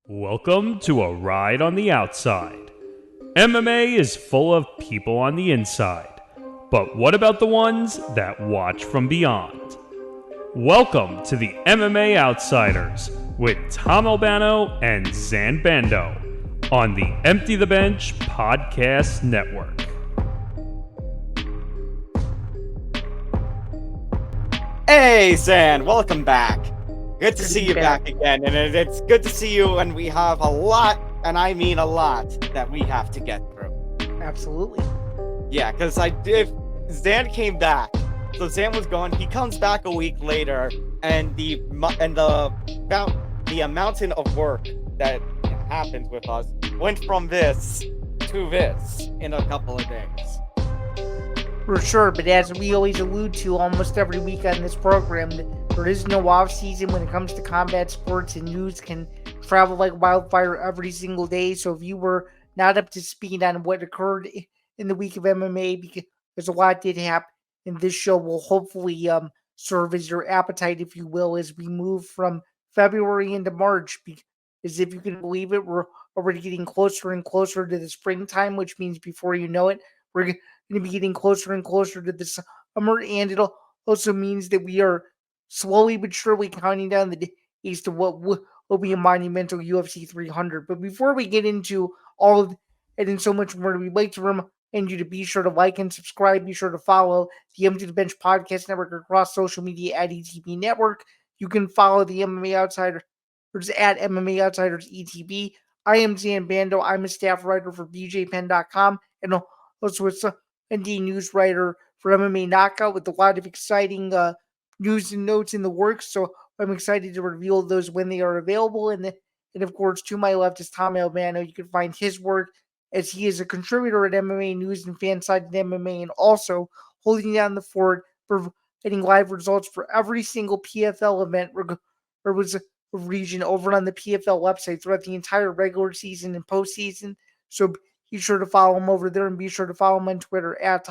Welcome to a ride on the outside. MMA is full of people on the inside, but what about the ones that watch from beyond? Welcome to the MMA Outsiders with Tom Albano and Zain Bando on the Empty the Bench Podcast Network. Hey, Zain, welcome back. Good to see you back again, and it's good to see you when we have a lot, and I mean a lot, that we have to get through. Absolutely. Yeah, because if Zain came back, so Zain was gone, he comes back a week later, and the mountain of work that happened with us went from this to this in a couple of days. For sure, but as we always allude to almost every week on this program, there is no off season when it comes to combat sports, and news can travel like wildfire every single day. So if you were not up to speed on what occurred in the week of MMA, because a lot did happen, and this show will hopefully serve as your appetite, if you will, as we move from February into March. Because if you can believe it, we're already getting closer and closer to the springtime, which means before you know it, we're going to be getting closer and closer to the summer, and it also means that we are slowly but surely counting down the days to what will be a monumental UFC 300. But before we get into all of it and so much more, we'd like to remind you to be sure to like and subscribe. Be sure to follow the Empty the Bench Podcast Network across social media at ETB Network. You can follow the MMA Outsiders at MMA Outsiders ETB. I am Zain Bando. I'm a staff writer for BJPen.com and also a news writer for MMA Knockout with a lot of exciting news and notes in the works. So I'm excited to reveal those when they are available. And of course, to my left is Tom Albano. You can find his work as he is a contributor at MMA News and Fansided MMA, and also holding down the fort for getting live results for every single PFL event or was region over on the PFL website throughout the entire regular season and postseason. So be sure to follow him over there, and be sure to follow him on Twitter at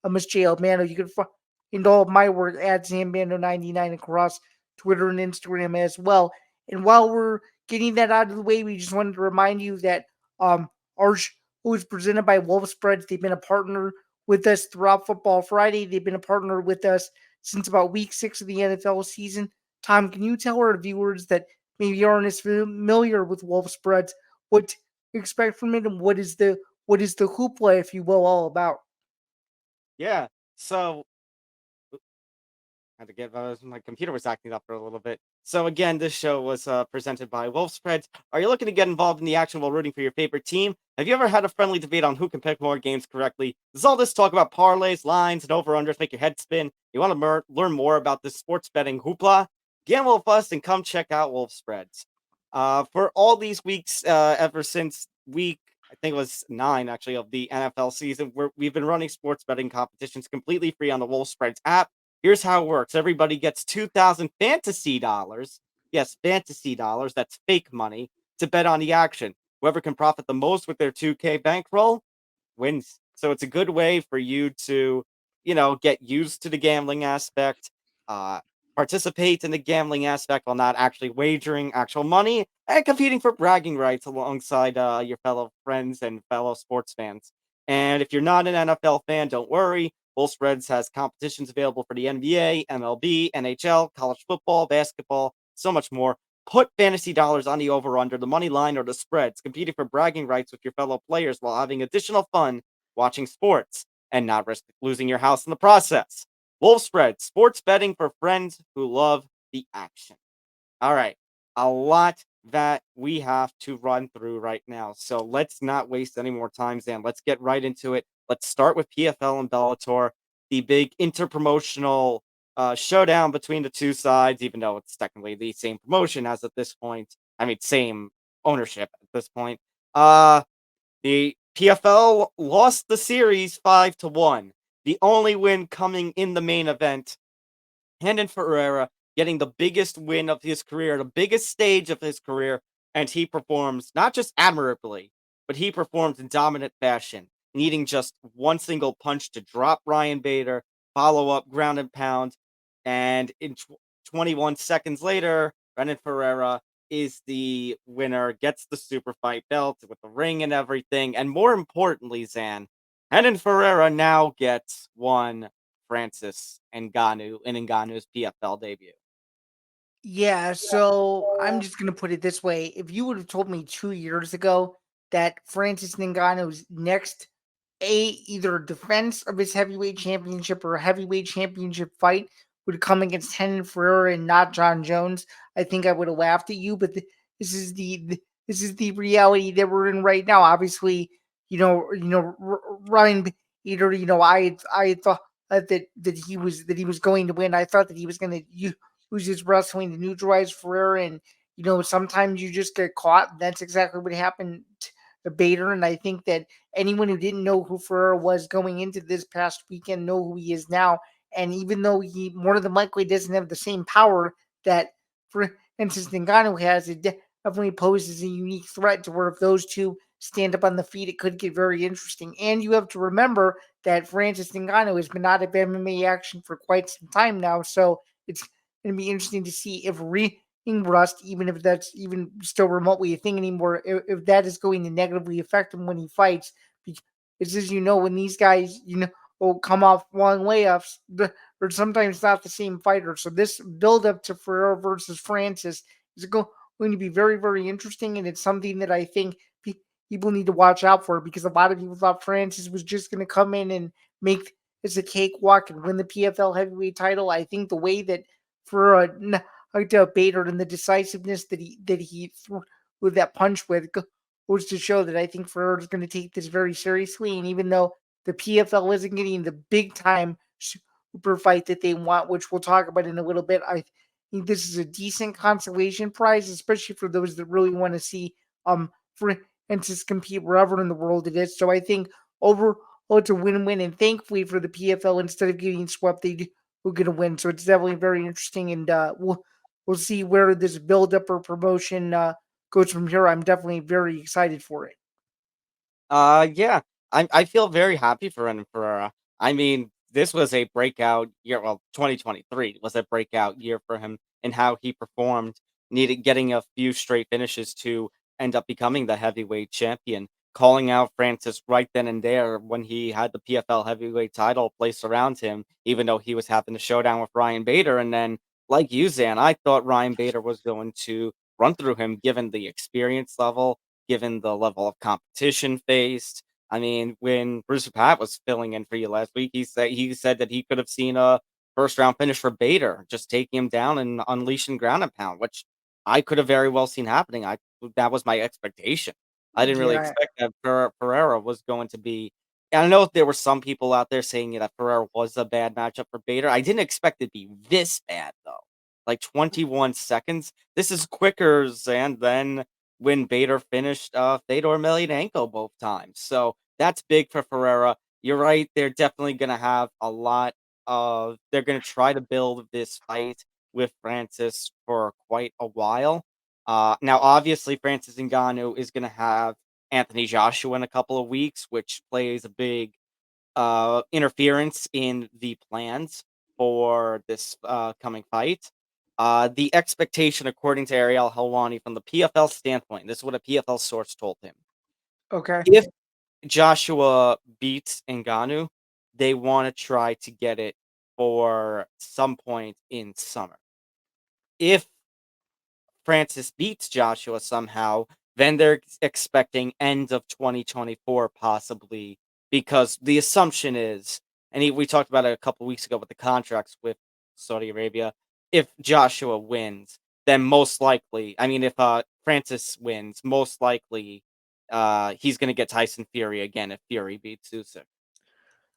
Miss J. Albano. You can find all of my work at Zambando99 across Twitter and Instagram as well. And while we're getting that out of the way, we just wanted to remind you that our show is presented by Wolf Spreads. They've been a partner with us throughout Football Friday. They've been a partner with us since about week 6 of the NFL season. Tom, can you tell our viewers that maybe aren't as familiar with Wolf Spreads what to expect from it, and what is the hoopla, if you will, all about? Yeah, so had to get my computer was acting up for a little bit. So again, this show was presented by Wolf Spreads. Are you looking to get involved in the action while rooting for your favorite team? Have you ever had a friendly debate on who can pick more games correctly? Does all this talk about parlays, lines, and over-unders make your head spin? You want to learn more about this sports betting hoopla? Gamble with us and come check out Wolf Spreads. For all these weeks, ever since week, I think it was 9 actually, of the NFL season, we've been running sports betting competitions completely free on the Wolf Spreads app. Here's how it works. Everybody gets 2,000 fantasy dollars. Yes, fantasy dollars. That's fake money to bet on the action. Whoever can profit the most with their 2K bankroll wins. So it's a good way for you to, get used to the gambling aspect, participate in the gambling aspect while not actually wagering actual money and competing for bragging rights alongside your fellow friends and fellow sports fans. And if you're not an NFL fan, don't worry. Wolf Spreads has competitions available for the NBA, MLB, NHL, college football, basketball, so much more. Put fantasy dollars on the over-under, the money line, or the spreads, competing for bragging rights with your fellow players while having additional fun watching sports and not risk losing your house in the process. Wolf Spreads, sports betting for friends who love the action. All right, a lot that we have to run through right now. So let's not waste any more time, Zan. Let's get right into it. Let's start with PFL and Bellator, the big interpromotional showdown between the two sides, even though it's technically the same promotion as at this point. I mean, same ownership at this point. The PFL lost the series 5-1. The only win coming in the main event. Hendon Ferreira getting the biggest win of his career, the biggest stage of his career, and he performs not just admirably, but he performs in dominant fashion, needing just one single punch to drop Ryan Bader, follow up ground and pound, and in 21 seconds later, Brendan Ferreira is the winner, gets the super fight belt with the ring and everything. And more importantly, Zan, Renan Ferreira now gets one Francis Ngannou in Ngannou's PFL debut. Yeah, so I'm just gonna put it this way: if you would have told me 2 years ago that Francis Ngannou's next either defense of his heavyweight championship or a heavyweight championship fight would come against Renan Ferreira and not Jon Jones, I think I would have laughed at you. But this is this is the reality that we're in right now. Obviously, Ryan Bader. I thought that he was going to win. I thought that he was going to use his wrestling to neutralize Ferreira, and sometimes you just get caught. That's exactly what happened to Bader, and I think that anyone who didn't know who Ferreira was going into this past weekend know who he is now. And even though he more than likely doesn't have the same power that Francis Ngannou has, it definitely poses a unique threat to where if those two stand up on the feet, it could get very interesting. And you have to remember that Francis Ngannou has been out of MMA action for quite some time now, so it's going to be interesting to see if ring rust, even if that's even still remotely a thing anymore, if that is going to negatively affect him when he fights. Because as you know, when these guys, will come off long layoffs, they're sometimes not the same fighter. So this build up to Ferreira versus Francis is going to be very, very interesting. And it's something that I think people need to watch out for, because a lot of people thought Francis was just going to come in and make this a cakewalk and win the PFL heavyweight title. I think the way that Ferreira knocked out Bader and the decisiveness that he threw with that punch with goes to show that I think Ferreira is going to take this very seriously. And even though the PFL isn't getting the big time super fight that they want, which we'll talk about in a little bit, I think this is a decent consolation prize, especially for those that really want to see Francis compete wherever in the world it is. So I think overall it's a win-win, and thankfully for the PFL, instead of getting swept, we're going to win. So it's definitely very interesting, and we'll see where this build-up or promotion goes from here. I'm definitely very excited for it. Yeah, I feel very happy for Renan Ferreira. I mean, this was a breakout year. Well, 2023 was a breakout year for him and how he performed, getting a few straight finishes to end up becoming the heavyweight champion, calling out Francis right then and there when he had the PFL heavyweight title placed around him, even though he was having a showdown with Ryan Bader. And then, like you, Zan, I thought Ryan Bader was going to run through him given the experience level, given the level of competition faced. I mean, when Bruce Pat was filling in for you last week, he said that he could have seen a first round finish for Bader, just taking him down and unleashing ground and pound, which I could have very well seen happening. That was my expectation. I didn't really Yeah, expect that Pereira was going to be. I know there were some people out there saying that Pereira was a bad matchup for Bader. I didn't expect it to be this bad though. Like 21 seconds. This is quicker than when Bader finished Fedor Emelianenko both times. So that's big for Ferreira. You're right. They're definitely going to have a lot of. They're going to try to build this fight with Francis for quite a while. Now, obviously, Francis Ngannou is going to have Anthony Joshua in a couple of weeks, which plays a big interference in the plans for this coming fight. The expectation, according to Ariel Helwani, from the PFL standpoint, this is what a PFL source told him. okay. If Joshua beats Ngannou, they want to try to get it for some point in summer. If Francis beats Joshua somehow, then they're expecting end of 2024 possibly, because the assumption is, and we talked about it a couple weeks ago with the contracts with Saudi Arabia, if Joshua wins, then most likely, I mean, if Francis wins, most likely he's going to get Tyson Fury again if Fury beats Usyk.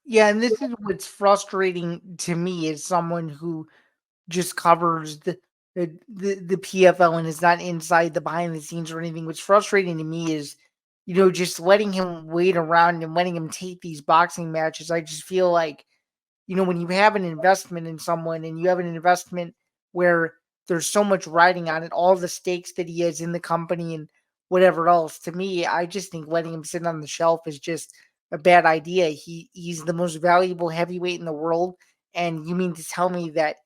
Yeah, and this is what's frustrating to me as someone who just covers the PFL and is not inside the behind the scenes or anything. What's frustrating to me is, just letting him wait around and letting him take these boxing matches. I just feel like, when you have an investment in someone and you have an investment where there's so much riding on it, all the stakes that he has in the company and whatever else, to me, I just think letting him sit on the shelf is just a bad idea. He's the most valuable heavyweight in the world. And you mean to tell me that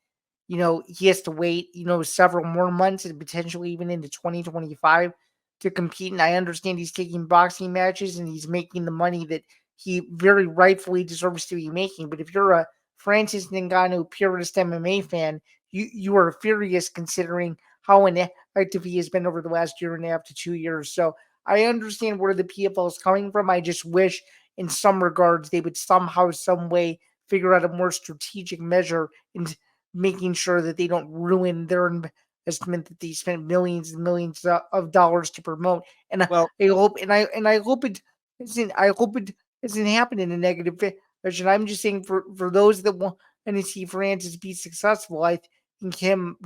he has to wait, several more months and potentially even into 2025 to compete. And I understand he's taking boxing matches and he's making the money that he very rightfully deserves to be making. But if you're a Francis Ngannou purist MMA fan, you are furious considering how ineffective he has been over the last year and a half to 2 years. So I understand where the PFL is coming from. I just wish in some regards they would somehow, some way figure out a more strategic measure in making sure that they don't ruin their investment that they spent millions and millions of dollars to promote. And Well, I hope it doesn't happen in a negative fashion. I'm just saying for those that want to see Francis be successful, I think him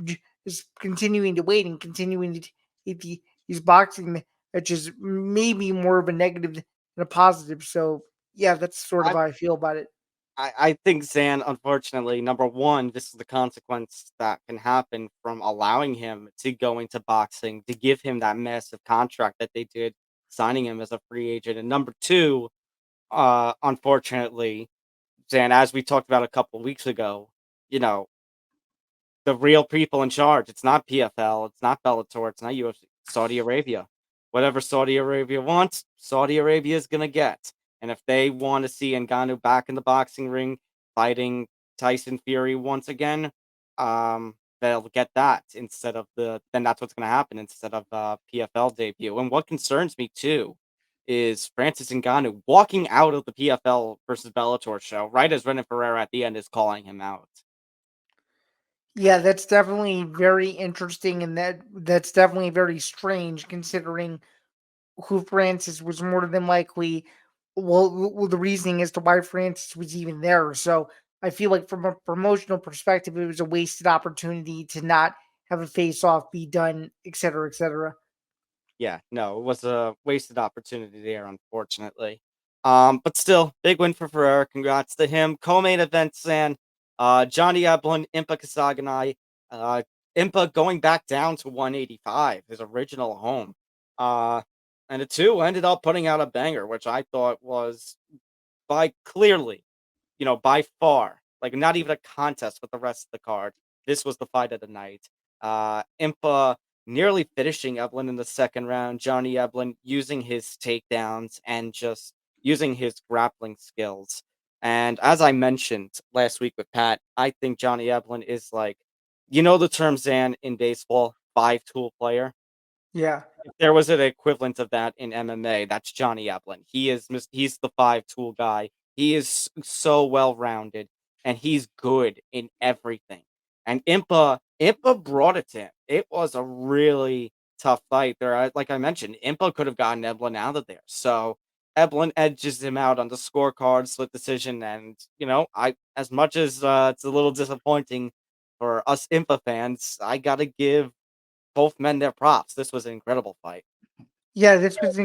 just continuing to wait and continuing to take these boxing matches maybe more of a negative than a positive. So yeah, that's sort of I how I feel about it. I think Zan, unfortunately, number one, this is the consequence that can happen from allowing him to go into boxing, to give him that massive contract that they did, signing him as a free agent. And number two, unfortunately, Zan, as we talked about a couple weeks ago, you know, the real people in charge. It's not PFL, it's not Bellator, it's not UFC, Saudi Arabia. Whatever Saudi Arabia wants, Saudi Arabia is gonna get. And if they want to see Ngannou back in the boxing ring fighting Tyson Fury once again, they'll get that instead of then that's what's gonna happen instead of PFL debut. And what concerns me too is Francis Ngannou walking out of the PFL versus Bellator show right as Renan Ferreira at the end is calling him out. Yeah, that's definitely very interesting, and that's definitely very strange considering who Francis was more than likely. Well, the reasoning as to why Francis was even there. So I feel like from a promotional perspective, it was a wasted opportunity to not have a face off be done, et cetera, et cetera. Yeah, no, it was a wasted opportunity there, unfortunately. But still, big win for Ferrer. Congrats to him. Co-main event, San. Johnny Eblen, Impa Kasaganai. Uh, Impa going back down to 185, his original home. Uh, and the two ended up putting out a banger, which I thought was by clearly by far, like not even a contest with the rest of the card. This was the fight of the night. Impa nearly finishing Evelyn in the second round. Johnny Evelyn using his takedowns and just using his grappling skills. And as I mentioned last week with Pat, I think Johnny Evelyn is like, the term Zan in baseball, five-tool player. Yeah. If there was an equivalent of that in MMA, that's Johnny Eblin. He's the five-tool guy. He is so well-rounded, and he's good in everything. And Impa brought it to him. It was a really tough fight there. Like I mentioned, Impa could have gotten Eblin out of there. So Eblin edges him out on the scorecard, split decision, and I as much as it's a little disappointing for us Impa fans, I gotta give both men their props. This was an incredible fight. Yeah, this was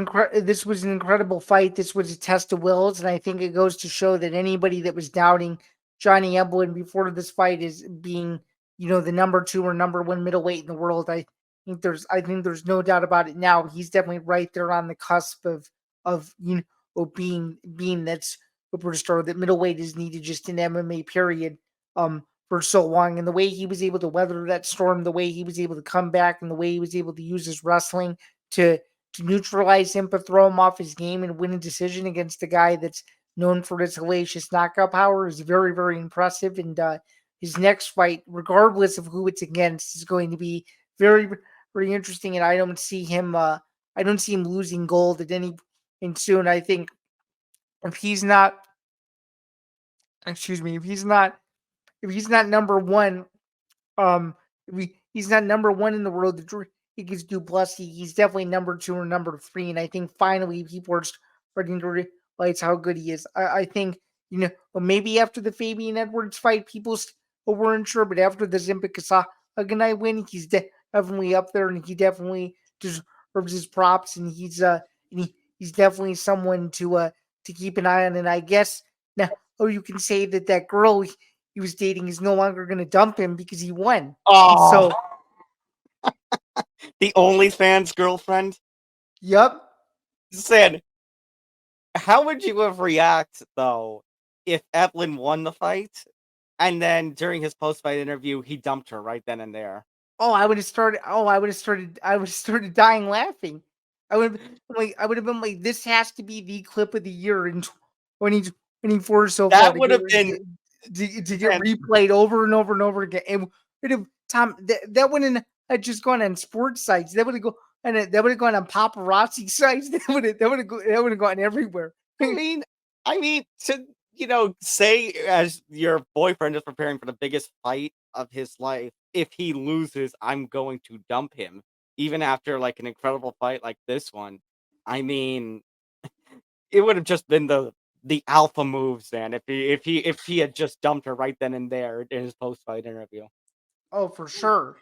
an incredible fight. This was a test of wills, and I think it goes to show that anybody that was doubting Johnny Eblen before this fight is being, the number two or number one middleweight in the world. I think there's no doubt about it now. He's definitely right there on the cusp of being that superstar that middleweight is needed just in MMA period. For so long, and the way he was able to weather that storm, the way he was able to come back, and the way he was able to use his wrestling to neutralize him, but throw him off his game and win a decision against a guy that's known for his hellacious knockout power is very, very impressive. And his next fight, regardless of who it's against, is going to be very, very interesting. And I don't see him losing gold at any point soon. I think if he's not, excuse me, if he's not number one, he's not number one in the world. He gets Duplessis. He's definitely number two or number three. And I think finally people are starting to realize how good he is. I think, maybe after the Fabian Edwards fight, people weren't sure, but after the Zimba Kasaganai win, he's definitely up there and he definitely deserves his props. And he's definitely someone to keep an eye on. And I guess now, you can say that girl he was dating is no longer going to dump him because he won. And Oh, so, the OnlyFans girlfriend yep. said, "How would you have react though if Evelyn won the fight And then during his post-fight interview, he dumped her right then and there. I would have started. I would have started dying laughing. I would have been like, this has to be the clip of the year in 2024 so far That to would have been get replayed over and over and over again. And would have Tom that wouldn't have just gone on sports sites. That would have gone on paparazzi sites. That would have gone everywhere. I mean, to say as your boyfriend is preparing for the biggest fight of his life, if he loses, I'm going to dump him, even after like an incredible fight like this one. I mean, it would have just been the alpha moves, man. If he had just dumped her right then and there in his post fight interview. Oh, for sure.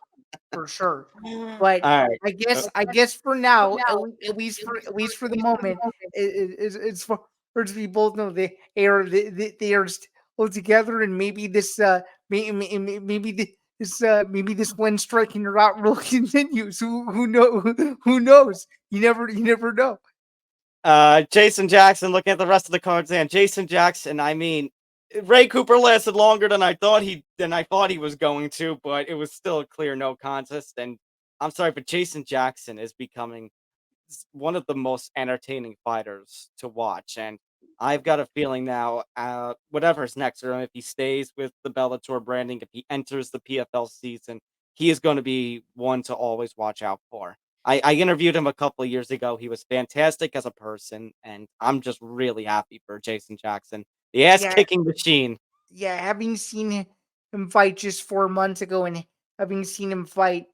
All But right. I guess for now, at least for the moment, it's for us to be both know they are still together, and maybe this maybe this one striking route will continues. Who knows? You never know. Jason Jackson, looking at the rest of the cards, and Jason Jackson, I mean, Ray Cooper lasted longer than I thought he was going to, but it was still a clear no contest. And I'm sorry, but Jason Jackson is becoming one of the most entertaining fighters to watch. And I've got a feeling now, whatever's next, or if he stays with the Bellator branding, if he enters the PFL season, he is going to be one to always watch out for. I interviewed him a couple of years ago. He was fantastic as a person, and I'm just really happy for Jason Jackson, the ass Yeah, kicking machine. yeah. Having seen him fight just 4 months ago, and having seen him fight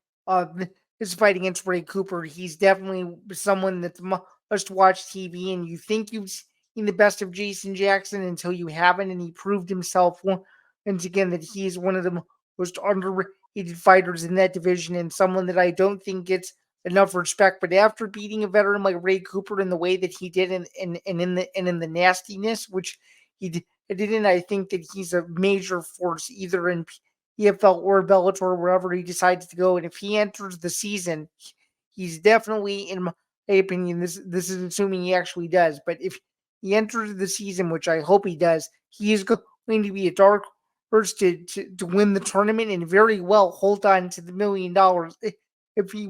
his fight against Ray Cooper, he's definitely someone that's must watch TV. And you think you've seen the best of Jason Jackson until you haven't, and he proved himself once again that he is one of the most underrated fighters in that division, and someone that I don't think gets enough respect. But after beating a veteran like Ray Cooper in the way that he did, in the nastiness which he didn't, I think that he's a major force either in PFL or Bellator, wherever he decides to go. And if he enters the season, he's definitely, in my opinion, this is assuming he actually does. But if he enters the season, which I hope he does, he is going to be a dark horse to win the tournament and very well hold on to the $1 million if he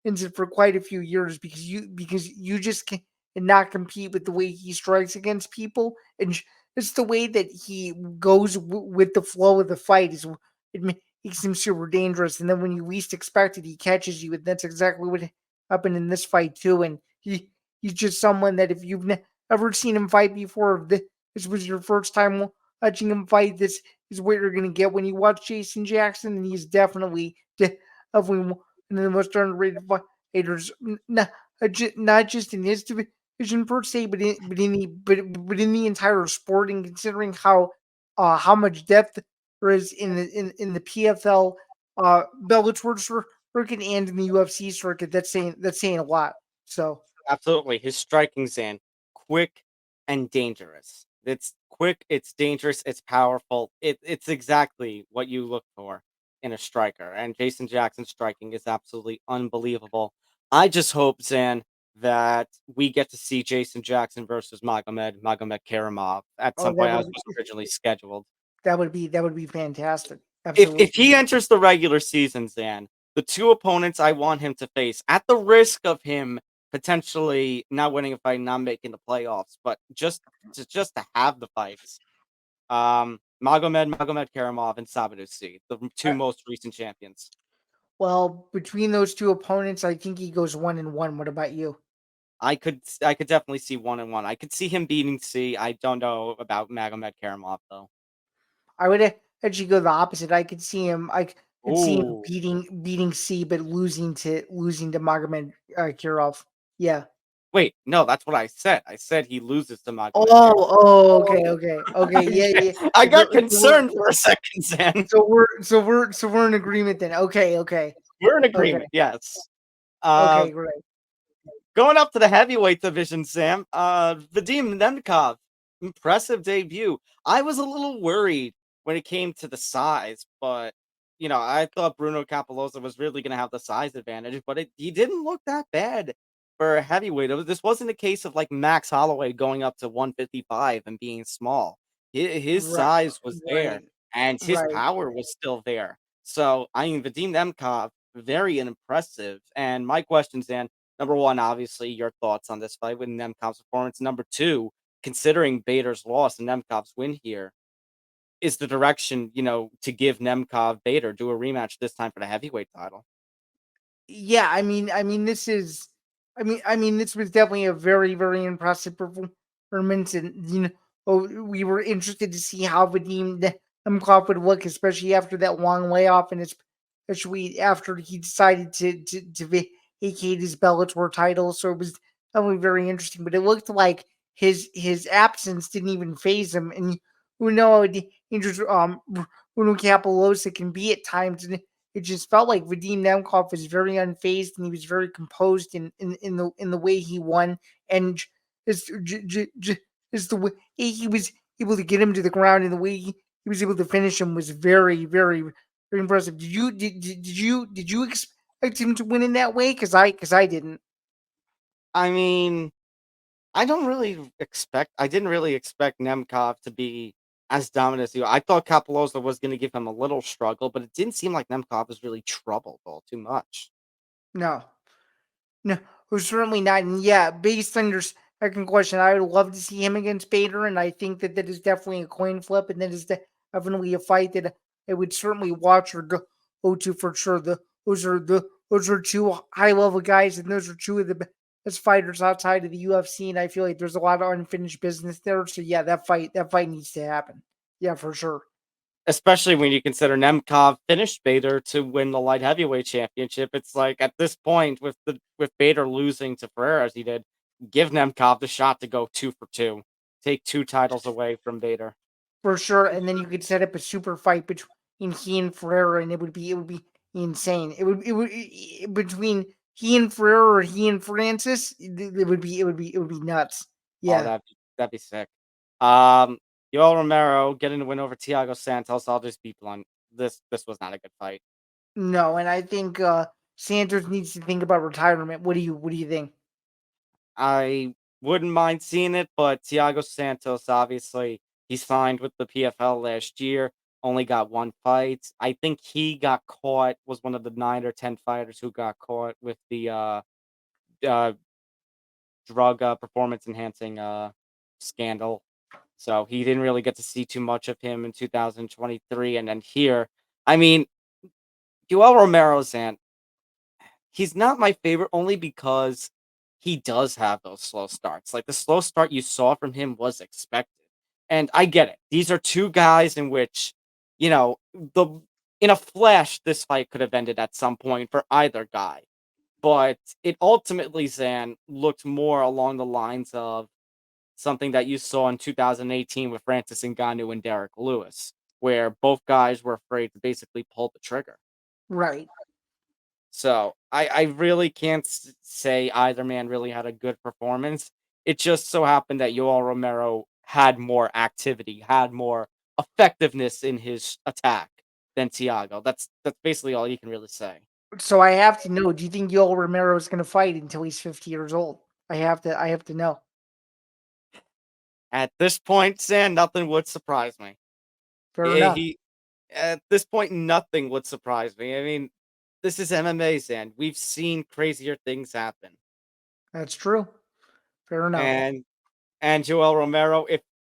wins it for quite a few years, because you just cannot compete with the way he strikes against people, and it's the way that he goes with the flow of the fight is it makes him super dangerous. And then when you least expect it, he catches you, and that's exactly what happened in this fight too. And he's just someone that if you've never seen him fight before, if this was your first time watching him fight, this is what you're going to get when you watch Jason Jackson. And he's definitely one of the most underrated fighters, not just in his division per se, but in the entire sport. And considering how much depth there is in the PFL Bellator circuit and in the UFC circuit, that's saying a lot. So Absolutely. His striking, Zan, quick and dangerous. It's quick, it's dangerous, it's powerful. It's exactly what you look for in a striker. And Jason Jackson's striking is absolutely unbelievable. I just hope, Zan, that we get to see Jason Jackson versus Magomed Karamov at some point as was originally scheduled. that would be fantastic. If he enters the regular season, Zan, the two opponents I want him to face, at the risk of him potentially not winning a fight, not making the playoffs, but just to have the fights. Magomed Karamov and Sabadusi, the two most recent champions. Well, between those two opponents, I think he goes 1-1. What about you? I could definitely see 1-1. I could see him beating C. I don't know about Magomed Karamov though. I would actually go the opposite. I could see him. I could see him Ooh. beating C, but losing to Magomed Kirov. Yeah. Wait, no, that's what I said. I said he loses to Magomed. Okay. Yeah. I got concerned for a second, Zan. So we're in agreement then. Okay. We're in agreement. Yes. Okay, great. Going up to the heavyweight division, Sam. Vadim Nemkov, impressive debut. I was a little worried when it came to the size, but I thought Bruno Capolosa was really going to have the size advantage, but he didn't look that bad for a heavyweight. This wasn't a case of like Max Holloway going up to 155 and being small. His size was there. and his Right. power was still there. So, I mean, Vadim Nemkov, very impressive. And my questions, Dan, number one, obviously, your thoughts on this fight with Nemkov's performance. Number two, considering Bader's loss and Nemkov's win here, is the direction, to give Nemkov Bader, do a rematch this time for the heavyweight title? Yeah, this was definitely a very, very impressive performance, and we were interested to see how Vadim Nemkov would look, especially after that long layoff, and especially after he decided to vacate his Bellator title. So it was definitely very interesting. But it looked like his absence didn't even phase him, and we know how dangerous Bruno Capolosa can be at times, and it just felt like Vadim Nemkov was very unfazed and he was very composed in the way he won, and just, just the way he was able to get him to the ground and the way he was able to finish him was very, very, very impressive. Did you expect him to win in that way? Because I didn't. I mean, I didn't really expect Nemkov to be as dominant as you. I thought Kapoloza was going to give him a little struggle, but it didn't seem like Nemkov was really troubled all too much. No. No, who's certainly not. And yeah, based on your second question, I would love to see him against Bader, and I think that is definitely a coin flip, and that is definitely a fight that I would certainly watch or go to for sure. Those are two high level guys, and those are two of the best fighters outside of the UFC. And I feel like there's a lot of unfinished business there. So yeah, that fight needs to happen. Yeah, for sure. Especially when you consider Nemkov finished Bader to win the light heavyweight championship. It's like at this point, with Bader losing to Ferreira as he did, give Nemkov the shot to go 2 for 2, take 2 titles away from Bader. For sure, and then you could set up a super fight between he and Ferreira, and it would be insane. Between he and Ferreira or he and Francis, it would be nuts. Oh, Yeah, that'd be sick. Um, Yoel Romero getting the win over Thiago Santos. I'll just be blunt. This was not a good fight. no, and I think Santos needs to think about retirement. What do you think? I wouldn't mind seeing it, but Thiago Santos, obviously, he signed with the PFL last year, only got one fight. I think he got caught, was one of the 9 or 10 fighters who got caught with the uh, drug performance enhancing scandal. So he didn't really get to see too much of him in 2023. And then here, I mean, Yoel Romero's he's not my favorite only because he does have those slow starts. Like the slow start you saw from him was expected. And I get it. These are two guys in which, the in a flash, this fight could have ended at some point for either guy. But it ultimately, Zan, looked more along the lines of something that you saw in 2018 with Francis Ngannou and Derek Lewis, where both guys were afraid to basically pull the trigger. Right. So I really can't say either man really had a good performance. It just so happened that Yoel Romero had more activity, had more effectiveness in his attack than Thiago. That's basically all you can really say. So I have to know. Do you think Yoel Romero is going to fight until he's 50 years old? I have to know. At this point, Sam, nothing would surprise me. Fair Eh, enough. He At this point, nothing would surprise me. I mean, this is MMA, Sam. We've seen crazier things happen. That's true. Fair enough. And Joel Romero,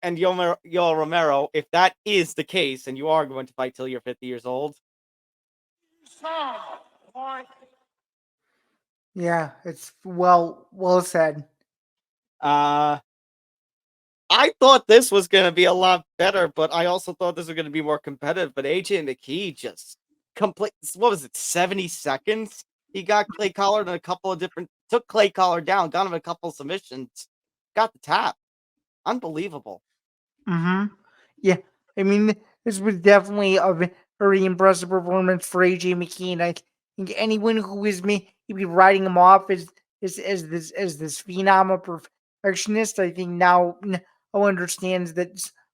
Yoel Romero, if that is the case, and you are going to fight till you're 50 years old, Yeah, it's well said. uh, I thought this was going to be a lot better, but I also thought this was going to be more competitive. But AJ McKee just complete. What was it? 70 seconds. He got Clay Collar in a couple of different. Took Clay Collar down. Got him a couple of submissions. Got the tap. Unbelievable. Mm-hmm. Yeah, I mean, this was definitely a very impressive performance for AJ McKee. I think anyone who is maybe writing him off as this phenom of perfectionist, I think now understands that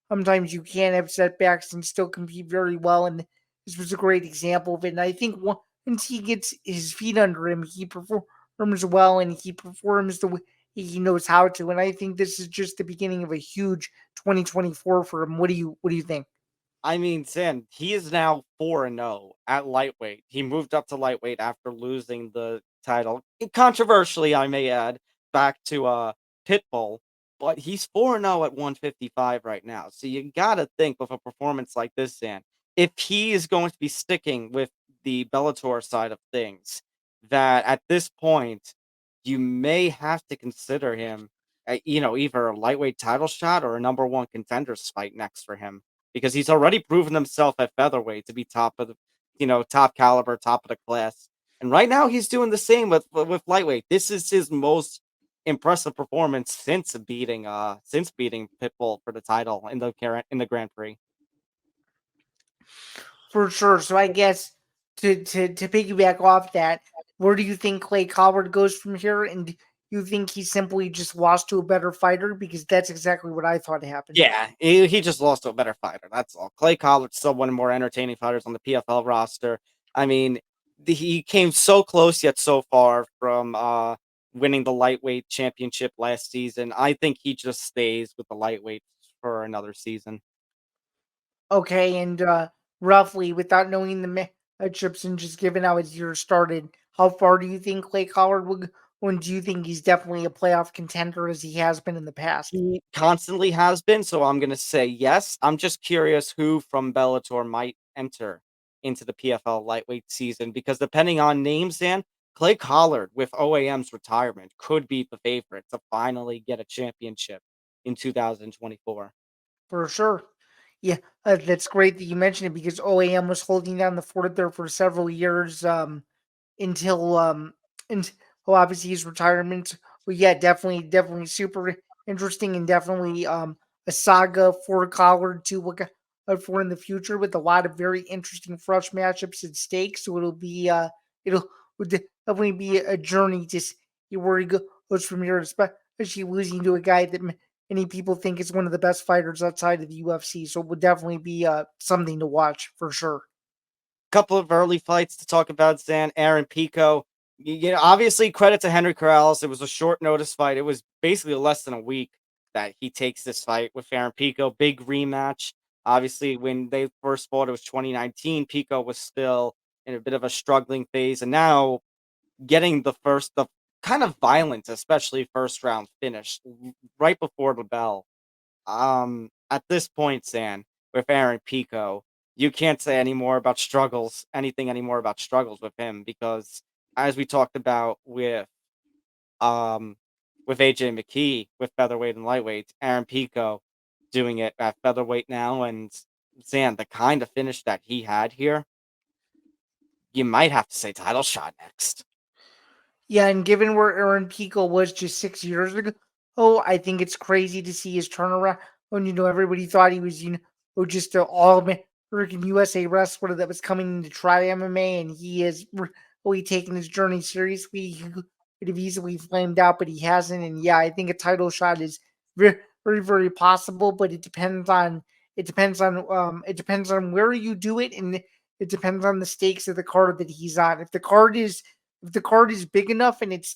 sometimes you can have setbacks and still compete very well. And this was a great example of it. And I think once he gets his feet under him, he performs well and he performs the way he knows how to. And I think this is just the beginning of a huge 2024 for him. What do you think? I mean, Zain, he is now 4-0 at lightweight. He moved up to lightweight after losing the title, controversially, I may add, back to Pitbull. But he's 4-0 at 155 right now. So you gotta think with a performance like this, Zain, if he is going to be sticking with the Bellator side of things, that at this point you may have to consider him, either a lightweight title shot or a number one contenders fight next for him because he's already proven himself at featherweight to be top of the, top caliber, top of the class. And right now he's doing the same with lightweight. This is his most impressive performance since beating Pitbull for the title in the Grand Prix. For sure. So I guess to piggyback off that, where do you think Clay Collard goes from here? And do you think he simply just lost to a better fighter? Because that's exactly what I thought happened. Yeah, he just lost to a better fighter. That's all. Clay Collard's still one of the more entertaining fighters on the PFL roster. I mean, he came so close yet so far from winning the lightweight championship last season. I think he just stays with the lightweight for another season. Okay, and roughly, without knowing the matchups and just given how his year started, how far do you think Clay Collard would go? And do you think he's definitely a playoff contender as he has been in the past? He constantly has been, so I'm gonna say yes. I'm just curious who from Bellator might enter into the PFL lightweight season because depending on names, Dan, Clay Collard with OAM's retirement could be the favorite to finally get a championship in 2024. For sure. Yeah, that's great that you mentioned it because OAM was holding down the fort there for several years. Until until obviously his retirement. But yeah, definitely super interesting and definitely a saga for Collard to look out for in the future with a lot of very interesting fresh matchups at stake. So it'll definitely be a journey to see where he goes from here, especially losing to a guy that many people think is one of the best fighters outside of the UFC. So it would definitely be something to watch for sure. Couple of early fights to talk about, Zan. Aaron Pico. Obviously, credit to Henry Corrales. It was a short notice fight. It was basically less than a week that he takes this fight with Aaron Pico. Big rematch. Obviously, when they first fought, it was 2019. Pico was still in a bit of a struggling phase, and now getting the kind of violent, especially first round finish right before the bell. At this point, San, with Aaron Pico, you can't say anything anymore about struggles with him because as we talked about um with AJ McKee with featherweight and lightweight, Aaron Pico doing it at featherweight now and Zan, the kind of finish that he had here, you might have to say title shot next. Yeah, and given where Aaron Pico was just 6 years ago, I think it's crazy to see his turnaround. When everybody thought he was, just an all American USA wrestler that was coming in to try MMA, and he has really taken his journey seriously. He could have easily flamed out, but he hasn't. And yeah, I think a title shot is very possible, but it depends on where you do it, and it depends on the stakes of the card that he's on. If the card is big enough and it's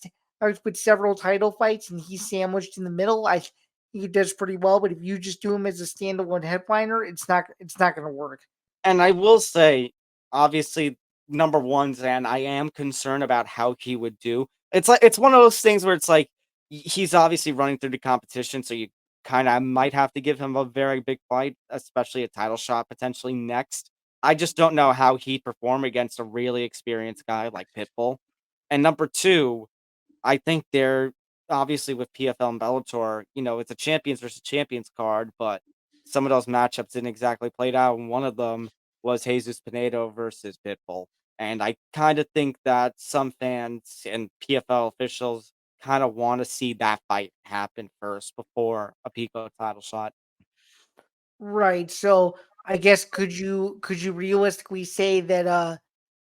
with several title fights and he's sandwiched in the middle, I think he does pretty well. But if you just do him as a standalone headliner, it's not going to work. And I will say, obviously, number one's, and I am concerned about how he would do. It's one of those things where it's like he's obviously running through the competition, so you kind of might have to give him a very big fight, especially a title shot potentially next. I just don't know how he'd perform against a really experienced guy like Pitbull. And number two, I think they're obviously with PFL and Bellator, it's a champions versus champions card, but some of those matchups didn't exactly play out. And one of them was Jesus Pinedo versus Pitbull. And I kind of think that some fans and PFL officials kind of want to see that fight happen first before a Pico title shot. Right. So I guess could you realistically say that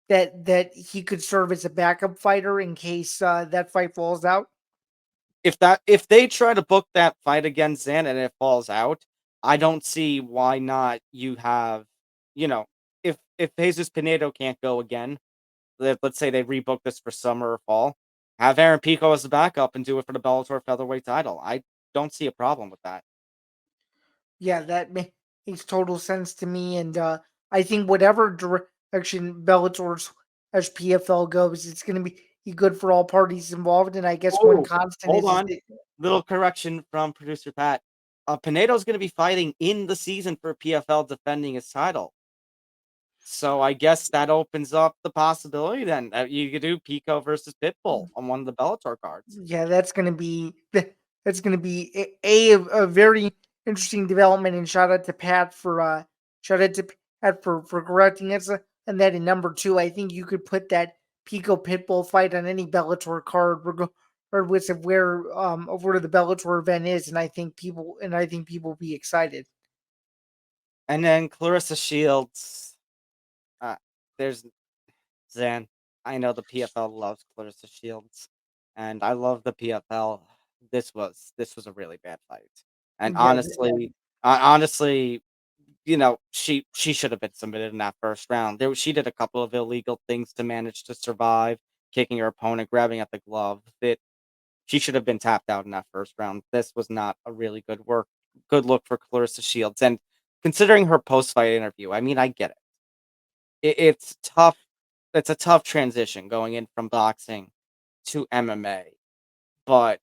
that he could serve as a backup fighter in case that fight falls out? If they try to book that fight against Zan and it falls out, I don't see why not you have, you know, if Jesus Pinedo can't go again, let's say they rebook this for summer or fall, have Aaron Pico as the backup and do it for the Bellator featherweight title. I don't see a problem with that. Yeah, makes total sense to me. And I think whatever direction Bellator's as PFL goes, it's going to be good for all parties involved. And I guess one Oh, constant hold is on. that Little correction from producer Pat. Pinedo's going to be fighting in the season for PFL defending his title. So I guess that opens up the possibility then that you could do Pico versus Pitbull on one of the Bellator cards. yeah, that's going to be a very interesting development. And shout out to Pat for for correcting us. And that in number two, I think you could put that Pico Pitbull fight on any Bellator card, regardless of where the Bellator event is. And I think people will be excited. And then Clarissa Shields. Uh, there's Zan. I know the PFL loves Clarissa Shields, and I love the PFL. This was a really bad fight, and Yeah, honestly, she should have been submitted in that first round. She did a couple of illegal things to manage to survive, kicking her opponent, grabbing at the glove. She should have been tapped out in that first round. This was not a really good look for Clarissa Shields. And considering her post fight interview, I mean, I get it. It's tough. It's a tough transition going in from boxing to MMA, but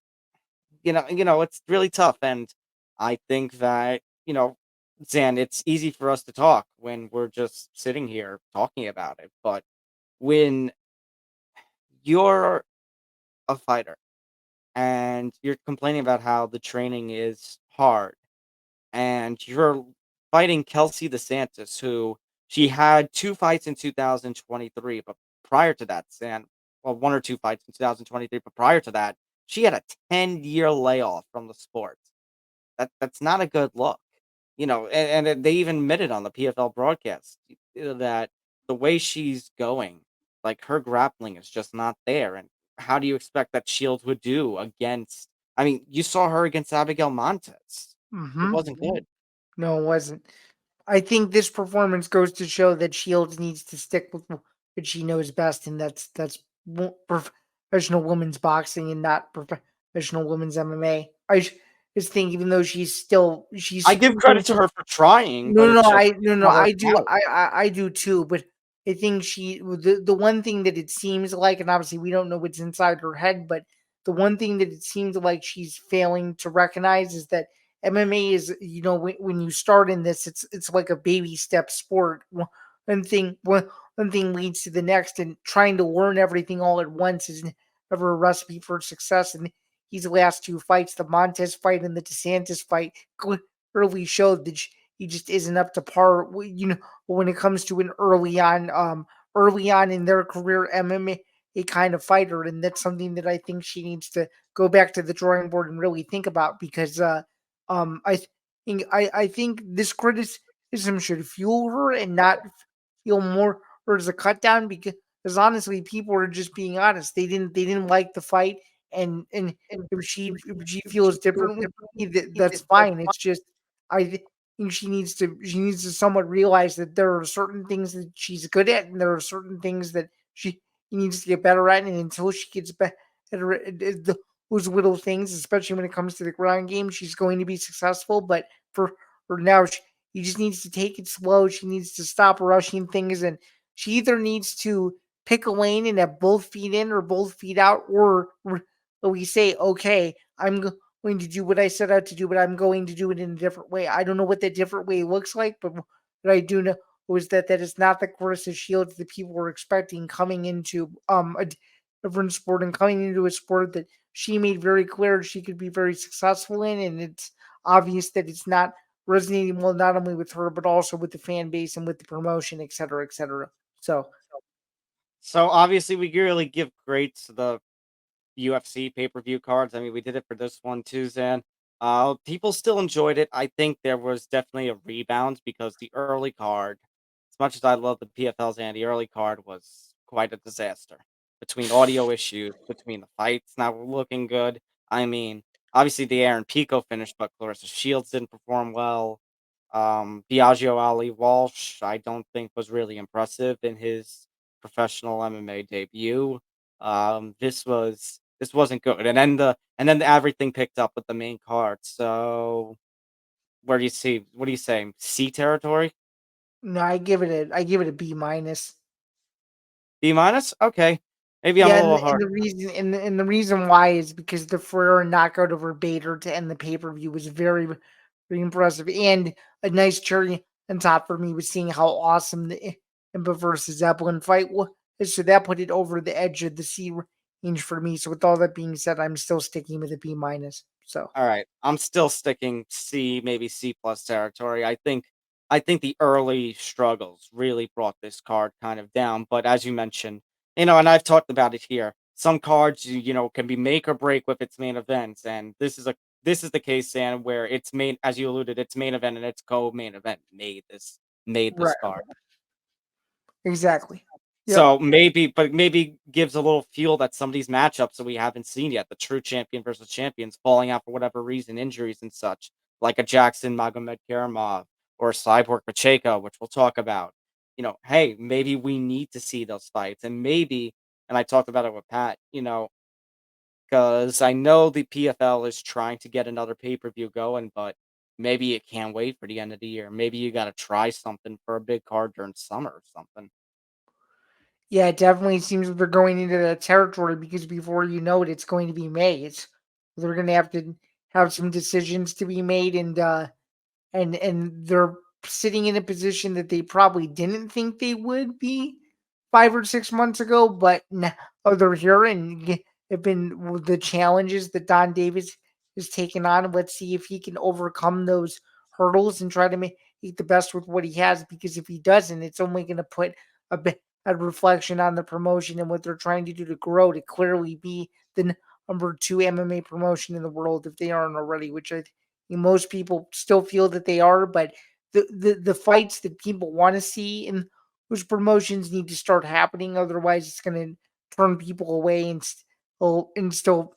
it's really tough. And I think that Zan, it's easy for us to talk when we're just sitting here talking about it, but when you're a fighter and you're complaining about how the training is hard and you're fighting Kelsey DeSantis, who she had 2 fights in 2023, but prior to that, well, 1 or 2 fights in 2023, but prior to that, she had a 10-year layoff from the sport. That's not a good look, and they even admitted on the PFL broadcast that the way she's going, like, her grappling is just not there, and how do you expect that Shields would do against I mean, you saw her against Abigail Montez. It hmm wasn't good. no, it wasn't. I think this performance goes to show that Shields needs to stick with what she knows best, and that's professional women's boxing and not professional women's MMA. Just think, even though I she's give credit to her for trying, no, but no, it's just no, not I working do, out. I do too. But I think the one thing that it seems like, and obviously we don't know what's inside her head, but the one thing that it seems like she's failing to recognize is that MMA is, when you start in this, it's like a baby step sport. One thing leads to the next, and trying to learn everything all at once is never a recipe for success. And these last two fights, the Montez fight and the DeSantis fight, clearly showed that he just isn't up to par. When it comes to an early on in their career MMA kind of fighter, and that's something that I think she needs to go back to the drawing board and really think about, because I think this criticism should fuel her and not feel more her as a cut down, because honestly, people are just being honest. They didn't like the fight, and if she feels differently, that's fine. It's just I think she needs to somewhat realize that there are certain things that she's good at, and there are certain things that she needs to get better at. And until she gets better at those little things, especially when it comes to the ground game, she's going to be successful. But for now, she just needs to take it slow. She needs to stop rushing things, and she either needs to pick a lane and have both feet in or both feet out, or we say, okay, I'm going to do what I set out to do, but I'm going to do it in a different way. I don't know what that different way looks like, but what I do know was that is not the Clarissa Shields that people were expecting coming into a different sport, and coming into a sport that she made very clear she could be very successful in. And it's obvious that it's not resonating well, not only with her but also with the fan base and with the promotion, et cetera, et cetera. So So obviously, we really give grades to the UFC pay-per-view cards. I mean, we did it for this one too, Zan. People still enjoyed it. I think there was definitely a rebound because the early card, as much as I love the PFLs, and the early card was quite a disaster. Between audio issues, between the fights not looking good. I mean, obviously the Aaron Pico finish, but Clarissa Shields didn't perform well. Biagio Ali Walsh, I don't think was really impressive in his professional MMA debut. This wasn't good, and then everything picked up with the main card. So where do you see? What are you saying? C territory? No, I give it a B minus. B minus? Okay, maybe I'm a Yeah, little and hard. the reason why is because the Ferrer knockout over Bader to end the pay-per-view was very, very impressive, and a nice cherry on top for me was seeing how awesome the Impa versus Zeppelin fight was. So that put it over the edge of the C range for me. So with all that being said, I'm still sticking with a B minus. So All right, I'm still sticking C, maybe C plus territory. I think the early struggles really brought this card kind of down. But as you mentioned, and I've talked about it here, some cards can be make or break with its main events, and this is the case, Sam, where its main, as you alluded, its main event and its co-main event made this right, card. exactly. Yep. So maybe gives a little fuel that some of these matchups that we haven't seen yet, the true champion versus champions falling out for whatever reason, injuries and such, like a Jackson Magomed Karamov or a Cyborg Pacheco, which we'll talk about. Hey, maybe we need to see those fights. And maybe, and I talked about it with Pat, because I know the PFL is trying to get another pay-per-view going, but maybe it can't wait for the end of the year. Maybe you got to try something for a big card during summer or something. Yeah, it definitely seems like they're going into that territory because before you know it, it's going to be May. They're going to have some decisions to be made, and they're sitting in a position that they probably didn't think they would be 5 or 6 months ago, but now they're here and have been with the challenges that Don Davis has taken on. Let's see if he can overcome those hurdles and try to make the best with what he has. Because if he doesn't, it's only going to put a reflection on the promotion and what they're trying to do to grow to clearly be the number 2 MMA promotion in the world if they aren't already, which I most people still feel that they are, but the fights that people want to see in those promotions need to start happening. Otherwise, it's going to turn people away and still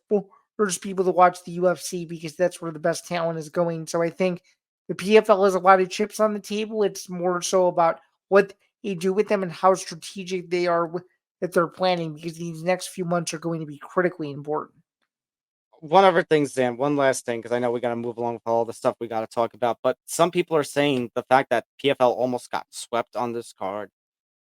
urge people to watch the UFC because that's where the best talent is going. So I think the PFL has a lot of chips on the table. It's more so about what they do with them and how strategic they are that they're planning because these next few months are going to be critically important. One other thing, Zan, one last thing, because I know we got to move along with all the stuff we got to talk about. But some people are saying the fact that PFL almost got swept on this card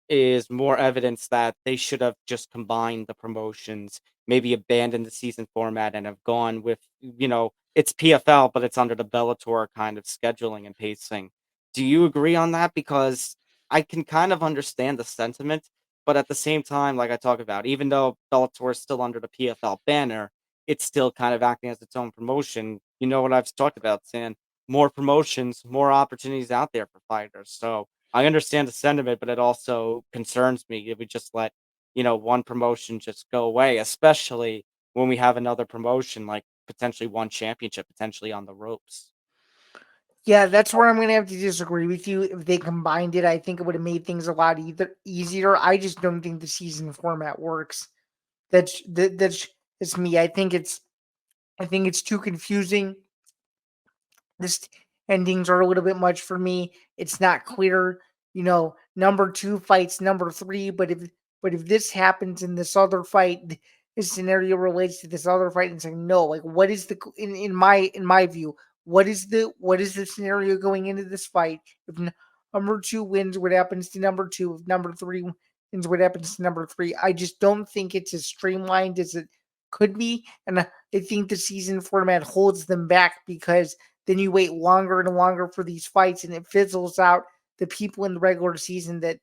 is more evidence that they should have just combined the promotions, maybe abandoned the season format and have gone with, it's PFL, but it's under the Bellator kind of scheduling and pacing. Do you agree on that? Because I can kind of understand the sentiment, but at the same time, like I talk about, even though Bellator is still under the PFL banner, it's still kind of acting as its own promotion. You know what I've talked about, Sam? More promotions, more opportunities out there for fighters. So I understand the sentiment, but it also concerns me if we just let, one promotion just go away, especially when we have another promotion, like potentially one championship, potentially on the ropes. Yeah, that's where I'm going to have to disagree with you. If they combined it, I think it would have made things a lot easier. I just don't think the season format works. That's me. I think it's too confusing. This endings are a little bit much for me. It's not clear, number 2 fights number 3, but if this happens in this other fight, this scenario relates to this other fight, and it's like no, like what is the in my view, what is the scenario going into this fight? If number 2 wins, what happens to number 2? If number 3 wins, what happens to number 3? I just don't think it's as streamlined as it could be, and I think the season format holds them back because then you wait longer and longer for these fights, and it fizzles out the people in the regular season that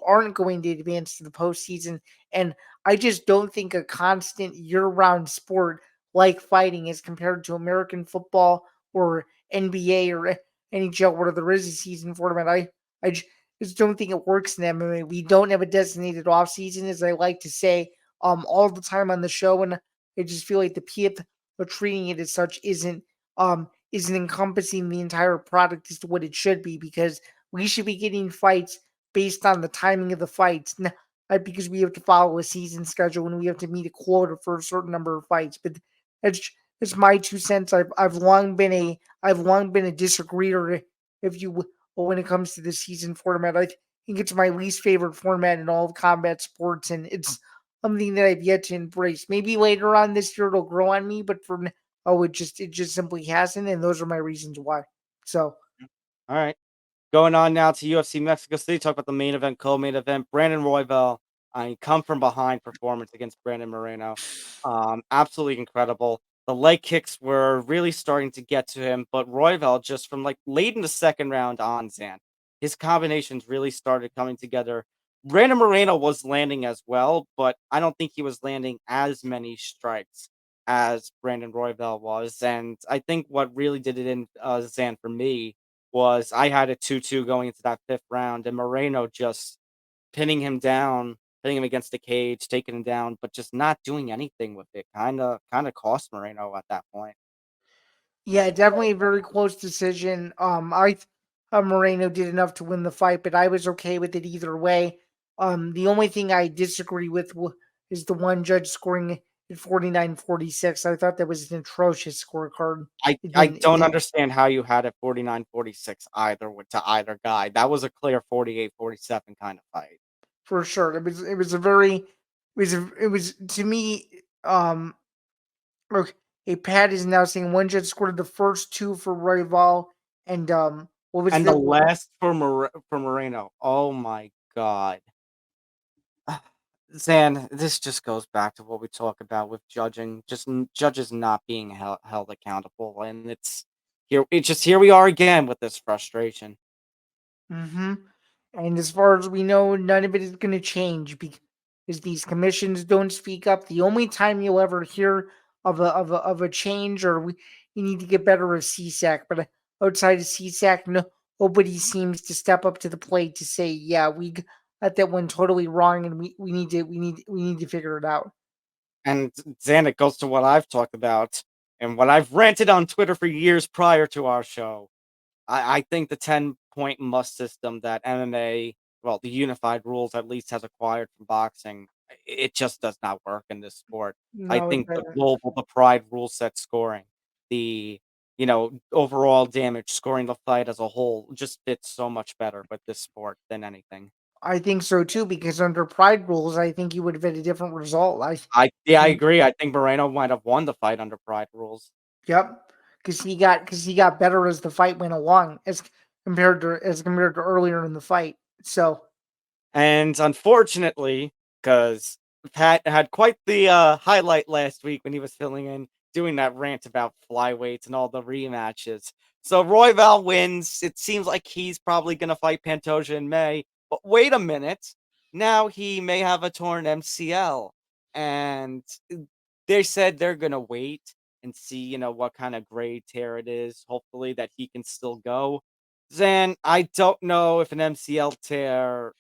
aren't going to advance to the postseason. And I just don't think a constant year-round sport like fighting, as compared to American football or NBA or NHL, where there is a season format, I just don't think it works in MMA. We don't have a designated off season, as I like to say all the time on the show, and I just feel like the PF treating it as such isn't encompassing the entire product as to what it should be, because we should be getting fights based on the timing of the fights, not because we have to follow a season schedule and we have to meet a quota for a certain number of fights. But that's that's my 2 cents. I've long been a disagreeer, if you will, when it comes to the season format. I think it's my least favorite format in all of combat sports, and it's something that I've yet to embrace. Maybe later on this year it'll grow on me, but for now, it just simply hasn't, and those are my reasons why. So, All right. Going on now to UFC Mexico City. Talk about the main event, co-main event. Brandon Royval, come from behind performance against Brandon Moreno. Absolutely incredible. The leg kicks were really starting to get to him, but Royval just from like late in the second round on, Zan, his combinations really started coming together. Brandon Moreno was landing as well, but I don't think he was landing as many strikes as Brandon Royval was. And I think what really did it in Zan for me was I had a 2-2 going into that fifth round, and Moreno just pinning him down, hitting him against the cage, taking him down, but just not doing anything with it. Kinda cost Moreno at that point. yeah, definitely a very close decision. Moreno did enough to win the fight, but I was okay with it either way. The only thing I disagree with is the one judge scoring at 49-46. I thought that was an atrocious scorecard. I It I didn't. It don't didn't understand how you had it 49-46 either with to either guy. That was a clear 48-47 kind of fight. for sure. It was a very. It was to me. Okay, Pat is now saying one judge scored the first two for Royval, and what was And the the last for Moreno. Oh my god. Zan, this just goes back to what we talk about with judging, just judges not being held accountable, and here we are again with this frustration. Mm-hmm. And as far as we know, none of it is going to change because these commissions don't speak up. The only time you'll ever hear of a change or you need to get better is CSAC, but outside of CSAC, nobody seems to step up to the plate to say, "Yeah, we got that one totally wrong, and we need to figure it out." And Zan, it goes to what I've talked about and what I've ranted on Twitter for years prior to our show. I think the 10-point must system that MMA, well, the unified rules at least has acquired from boxing, it just does not work in this sport. I No, it think doesn't. the pride rule set scoring, the overall damage scoring the fight as a whole just fits so much better with this sport than anything. I think so too because under Pride rules, I think you would have had a different result. I Mm, agree. I think Moreno might have won the fight under pride rules. Yep, because he got better as the fight went along, as compared to earlier in the fight. So And unfortunately, because Pat had quite the highlight last week when he was filling in, doing that rant about flyweights and all the rematches. So Royval wins. It seems like he's probably going to fight Pantoja in May. But wait a minute. Now he may have a torn MCL. And they said they're going to wait and see, what kind of grade tear it is. Hopefully that he can still go. Then I don't know if an MCL tear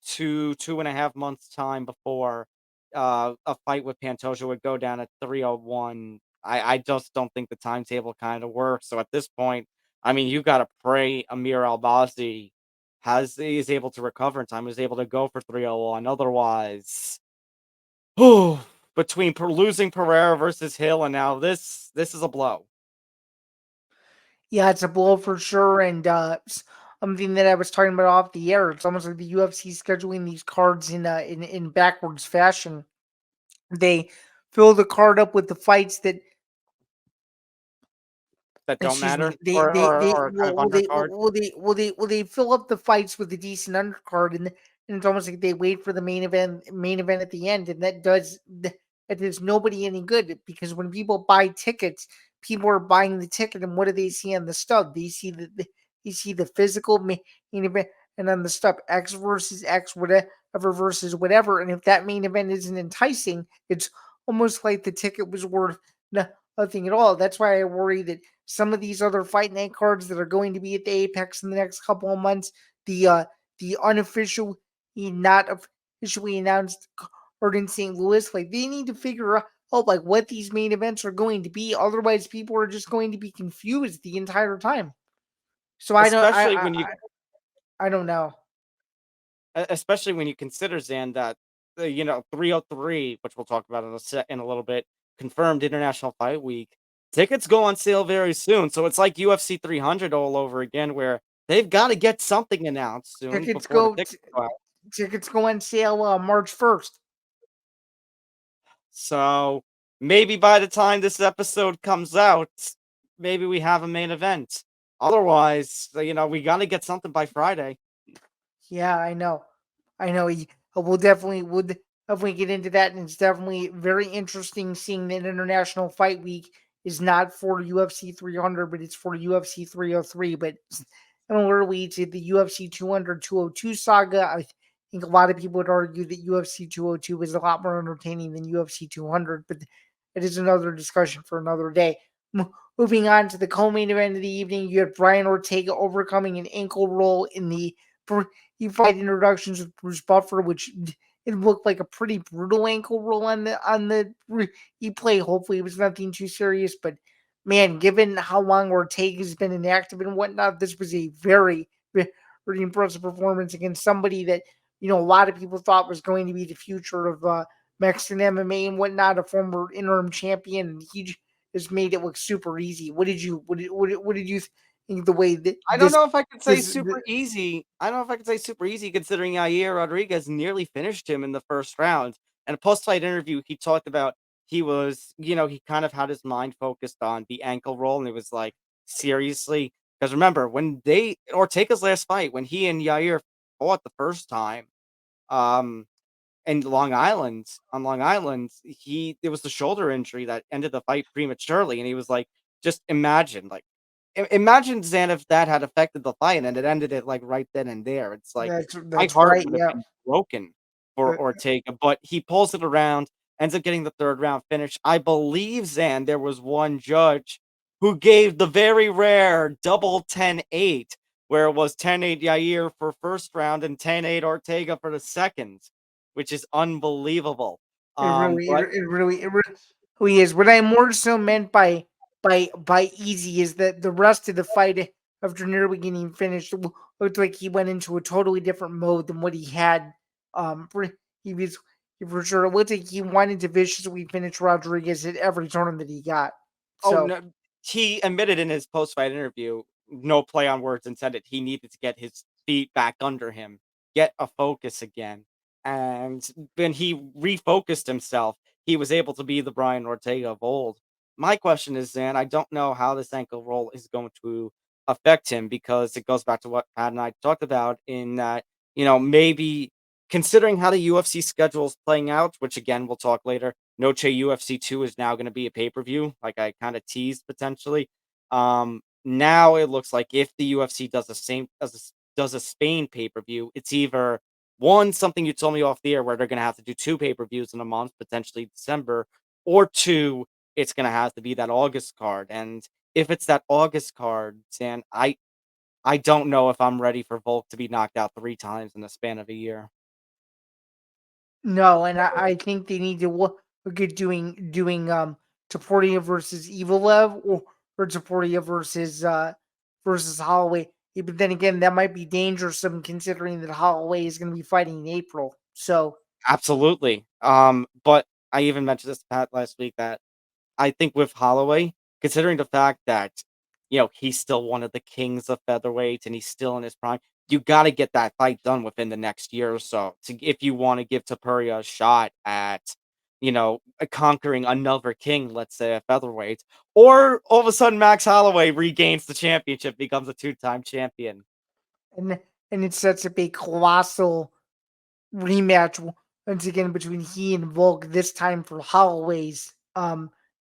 2.5 months time before a fight with Pantoja would go down at 301. I just don't think the timetable kind of works. So at this point, I mean, you got to pray Amir Albazi is able to recover in time, is able to go for 301. Otherwise, whew, between losing Pereira versus Hill and now this is a blow. yeah, it's a blow for sure. And something that I was talking about off the air. It's almost like the UFC scheduling these cards in backwards fashion. They fill the card up with the fights that That don't excuse matter me. They or kind of undercard. they fill up the fights with a decent undercard, and it's almost like they wait for the main event at the end, and that does nobody any good because when people buy tickets, people are buying the ticket, and what do they see on the stub? They see the physical main event, and on the stub X versus X, whatever versus whatever, and if that main event isn't enticing, it's almost like the ticket was worth nothing at all. That's why I worry that some of these other fight night cards that are going to be at the Apex in the next couple of months, the unofficial, not officially announced card in St. Louis, like they need to figure out like what these main events are going to be. Otherwise, people are just going to be confused the entire time. So Especially when you I don't know. Especially when you consider, Zan, that 303, which we'll talk about in a little bit, confirmed International Fight Week. Tickets go on sale very soon, so it's like UFC 300 all over again, where they've got to get something announced soon Tickets before the go tickets go out. tickets go on sale March 1st. So maybe by the time this episode comes out, maybe we have a main event. Otherwise, we got to get something by Friday. Yeah, I know. I know. We'll definitely get into that, and it's definitely very interesting seeing that International Fight Week is not for UFC 300, but it's for UFC 303. But similarly to the UFC 200 202 saga, I think a lot of people would argue that UFC 202 is a lot more entertaining than UFC 200, but it is another discussion for another day. Moving on to the co-main event of the evening, you have Brian Ortega overcoming an ankle roll in the he fight introductions with Bruce Buffer, which it looked like a pretty brutal ankle roll on the replay. Hopefully, it was nothing too serious, but man, given how long Ortega's been inactive and whatnot, this was a very, very impressive performance against somebody that a lot of people thought was going to be the future of Mexican MMA and whatnot, a former interim champion, and he just made it look super easy. What did you think the way that I don't this know if I could say this super easy. I don't know if I could say super easy considering Yair Rodriguez nearly finished him in the first round. In a post-fight interview, he talked about he kind of had his mind focused on the ankle roll, and it was like, seriously? Because remember, when Ortega's last fight, when he and Yair fought the first time, um, in Long Island, it was the shoulder injury that ended the fight prematurely, and he was like, just imagine, like, imagine, Zan, if that had affected the fight and it ended it like right then and there. It's like my that's heart right, would have yeah. been broken for Uh, Ortega, but he pulls it around, ends up getting the third round finish. I believe, Zan, there was one judge who gave the very rare double 10-8, where it was 10-8 Yair for first round and 10-8 Ortega for the second, which is unbelievable. It really, it, But it really, it really is. What I more so meant by easy is that the rest of the fight after nearly getting finished looked like he went into a totally different mode than what he had. He was for sure. It looked like he wanted to viciously finish Rodriguez at every turn that he got. Oh, So no, he admitted in his post-fight interview, no play on words intended, he needed to get his feet back under him, get a focus again, and when he refocused himself, he was able to be the Brian Ortega of old. My question is, Zan, I don't know how this ankle roll is going to affect him because it goes back to what Pat and I talked about in that, maybe considering how the UFC schedule is playing out, which again we'll talk later, Noche UFC 2 is now going to be a pay-per-view, like I kind of teased potentially. Now it looks like if the UFC does the same does a Spain pay-per-view, it's either one, something you told me off the air where they're going to have to do two pay-per-views in a month, potentially December, or two, it's going to have to be that August card. And if it's that August card, Dan, I don't know if I'm ready for Volk to be knocked out three times in the span of a year. no, and I think they need to look at doing Taporia versus Evilev or Taporia versus Holloway. Yeah, but then again, that might be dangerous considering that Holloway is going to be fighting in April. So Absolutely. But I even mentioned this to Pat last week that I think with Holloway, considering the fact that, he's still one of the kings of featherweight and he's still in his prime, you got to get that fight done within the next year or so if you want to give Tapuria a shot at, conquering another king, let's say a featherweight, or all of a sudden Max Holloway regains the championship, becomes a two-time champion. and and it sets up a colossal rematch once again between he and Volk. This time for Holloway's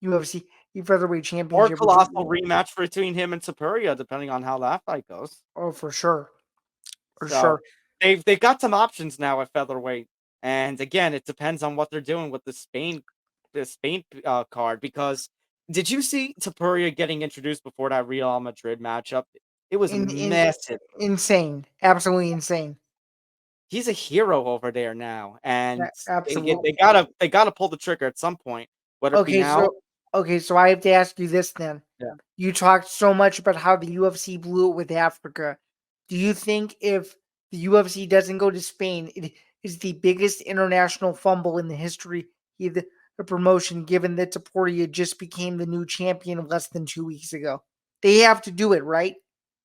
UFC featherweight Or championship. colossal rematch between him and Tapuria, depending on how that fight goes. Oh, for sure, for So sure. they've got some options now at featherweight, and again, it depends on what they're doing with the Spain card. Because did you see Tapuria getting introduced before that Real Madrid matchup? It was In massive. insane, absolutely insane. He's a hero over there now, and they Absolutely. gotta pull the trigger at some point, whether it be Okay, now. so I have to ask you this then. Yeah. You talked so much about how the UFC blew it with Africa. Do you think if the UFC doesn't go to Spain, it is the biggest international fumble in the history of the promotion, given that Taporia just became the new champion less than 2 weeks ago? They have to do it, right?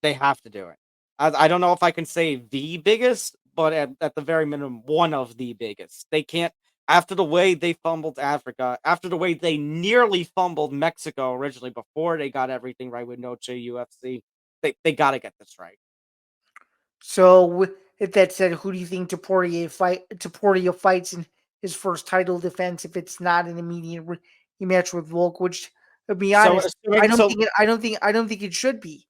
They have to do it. I don't know if I can say the biggest, but at the very minimum, one of the biggest. They can't, after the way they fumbled Africa, after the way they nearly fumbled Mexico originally before they got everything right with Noche UFC. they got to get this right. So, with that said, who do you think Taporia fights in his first title defense if it's not an immediate rematch with Volk? Which, to be So honest, assuming so I don't think it should be.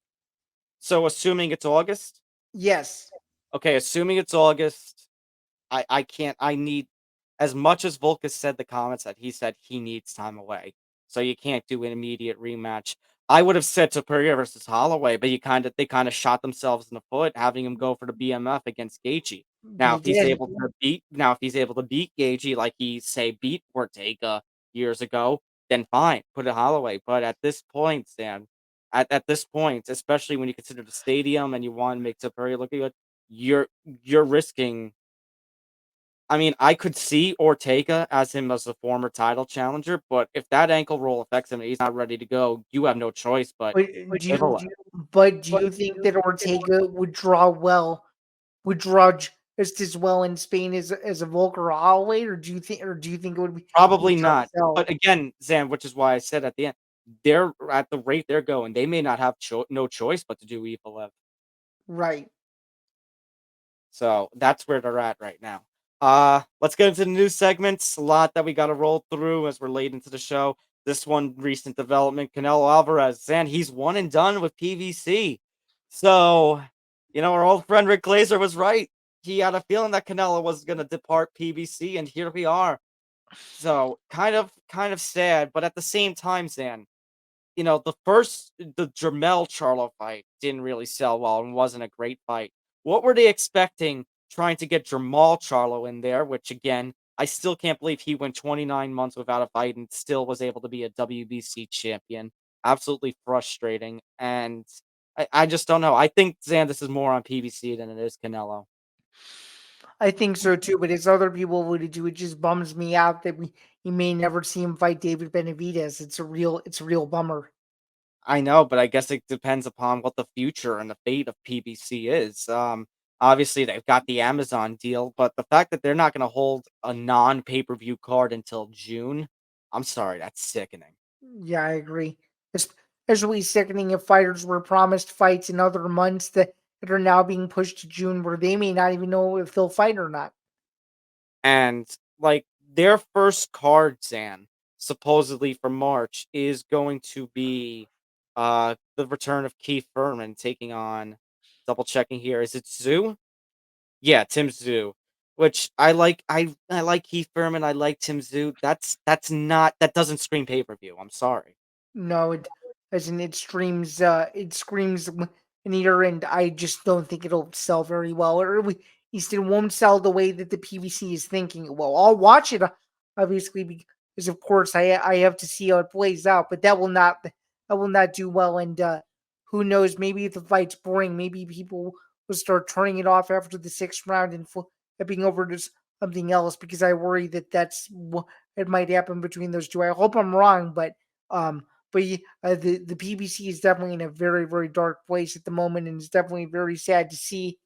so assuming it's August. Yes, Okay, assuming it's August, I can't. I need as much as Volk has said the comments that he said he needs time away, so you can't do an immediate rematch. I would have said Superior versus Holloway, but they kind of shot themselves in the foot having him go for the BMF against Gaethje. Now, they if he's did. able to beat Gaethje like he say beat Ortega years ago, then fine, put it Holloway. But at this point, Stan, at this point, especially when you consider the stadium and you want to make Superior look good, you're risking. I mean, I could see Ortega as him as a former title challenger, but if that ankle roll affects him and he's not ready to go, you have no choice but But give a do you think that Ortega would draw just as well in Spain as a Volk or a Holloway, or do you think it would be a probably tough not. sell? But again, Zan, which is why I said at the end, they're at the rate they're going, they may not have no choice but to do Evil. Right. So that's where they're at right now. Let's get into the news segments. A lot that we got to roll through as we're late into the show. This one, recent development: Canelo Alvarez, and he's one and done with PBC. So, our old friend Rick Glazer was right. He had a feeling that Canelo was going to depart PBC, and here we are. So, kind of sad, but at the same time, Zan, the Jermell Charlo fight didn't really sell well and wasn't a great fight. What were they expecting trying to get Jamal Charlo in there, which again, I still can't believe he went 29 months without a fight and still was able to be a WBC champion. Absolutely frustrating. And I just don't know. I think, Zan, this is more on PBC than it is Canelo. I think so too, but as other people alluded to, it just bums me out that we may never see him fight David Benavidez. It's a real bummer. I know, but I guess it depends upon what the future and the fate of PBC is. Obviously they've got the Amazon deal, but the fact that they're not going to hold a non-pay-per-view card until June, I'm sorry, that's sickening. Yeah, I agree. Especially sickening if fighters were promised fights in other months that are now being pushed to June, where they may not even know if they'll fight or not. And like their first card, Zan, supposedly for March, is going to be the return of Keith Furman taking on, double checking here, is it Zoo? Yeah, Tim Zoo, which I like. I like Keith Furman. I like Tim Zoo. That doesn't scream pay per view. I'm sorry. No, it screams an eater, and I just don't think it'll sell very well, or at least it won't sell the way that the PVC is thinking it will. I'll watch it, obviously, because of course I have to see how it plays out, but that will not do well, and who knows? Maybe if the fight's boring, maybe people will start turning it off after the sixth round and flipping over to something else, because I worry that that's what it might happen between those two. I hope I'm wrong, um, the PBC is definitely in a very, very dark place at the moment, and it's definitely very sad to see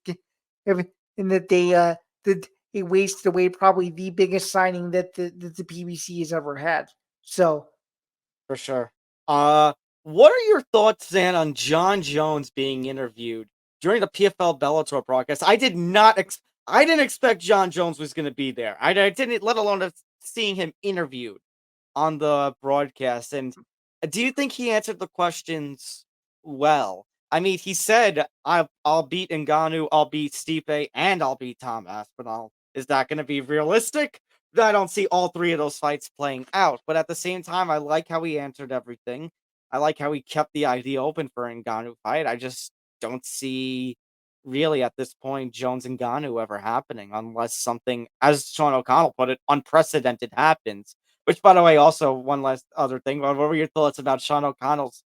and that they wasted away probably the biggest signing that the PBC has ever had. So For sure. Uh, what are your thoughts, Zan, on Jon Jones being interviewed during the PFL Bellator broadcast? I didn't expect Jon Jones was going to be there. I didn't, let alone seeing him interviewed on the broadcast. And do you think he answered the questions well? I mean, he said, I'll beat Ngannou, I'll beat Stipe, and I'll beat Tom Aspinall. Is that going to be realistic? I don't see all three of those fights playing out. But at the same time, I like how he answered everything. I like how he kept the idea open for an Ngannou fight. I just don't see, really, at this point, Jones and Ngannou ever happening unless something, as Sean O'Connell put it, unprecedented happens. Which, by the way, also one last other thing. What were your thoughts about Sean O'Connell's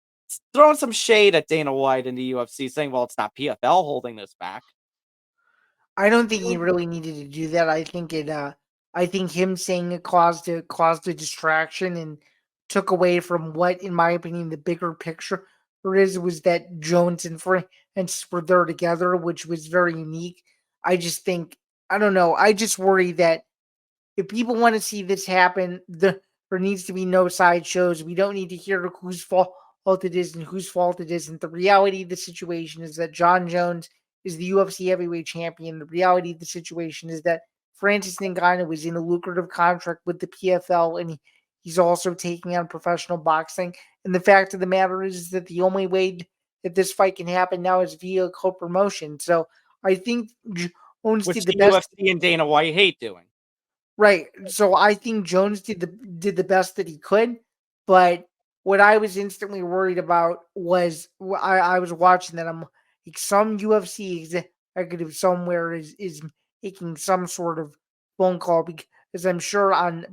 throwing some shade at Dana White in the UFC, saying, "Well, it's not PFL holding this back." I don't think he really needed to do that. I think him saying it caused a distraction and took away from what, in my opinion, the bigger picture was that Jones and Francis were there together, which was very unique. I just think I don't know. I just worry that if people want to see this happen, there needs to be no sideshows. We don't need to hear who's fault it is and whose fault it isn't. The reality of the situation is that Jon Jones is the UFC heavyweight champion. The reality of the situation is that Francis Ngannou is in a lucrative contract with the PFL, and he's also taking on professional boxing. And the fact of the matter is that the only way that this fight can happen now is via co-promotion. So I think Jones Which did the the best. UFC and Dana White hate doing. Right. So I think Jones did the best that he could, but what I was instantly worried about was I was watching that I'm like some UFC executive somewhere is making some sort of phone call because I'm sure on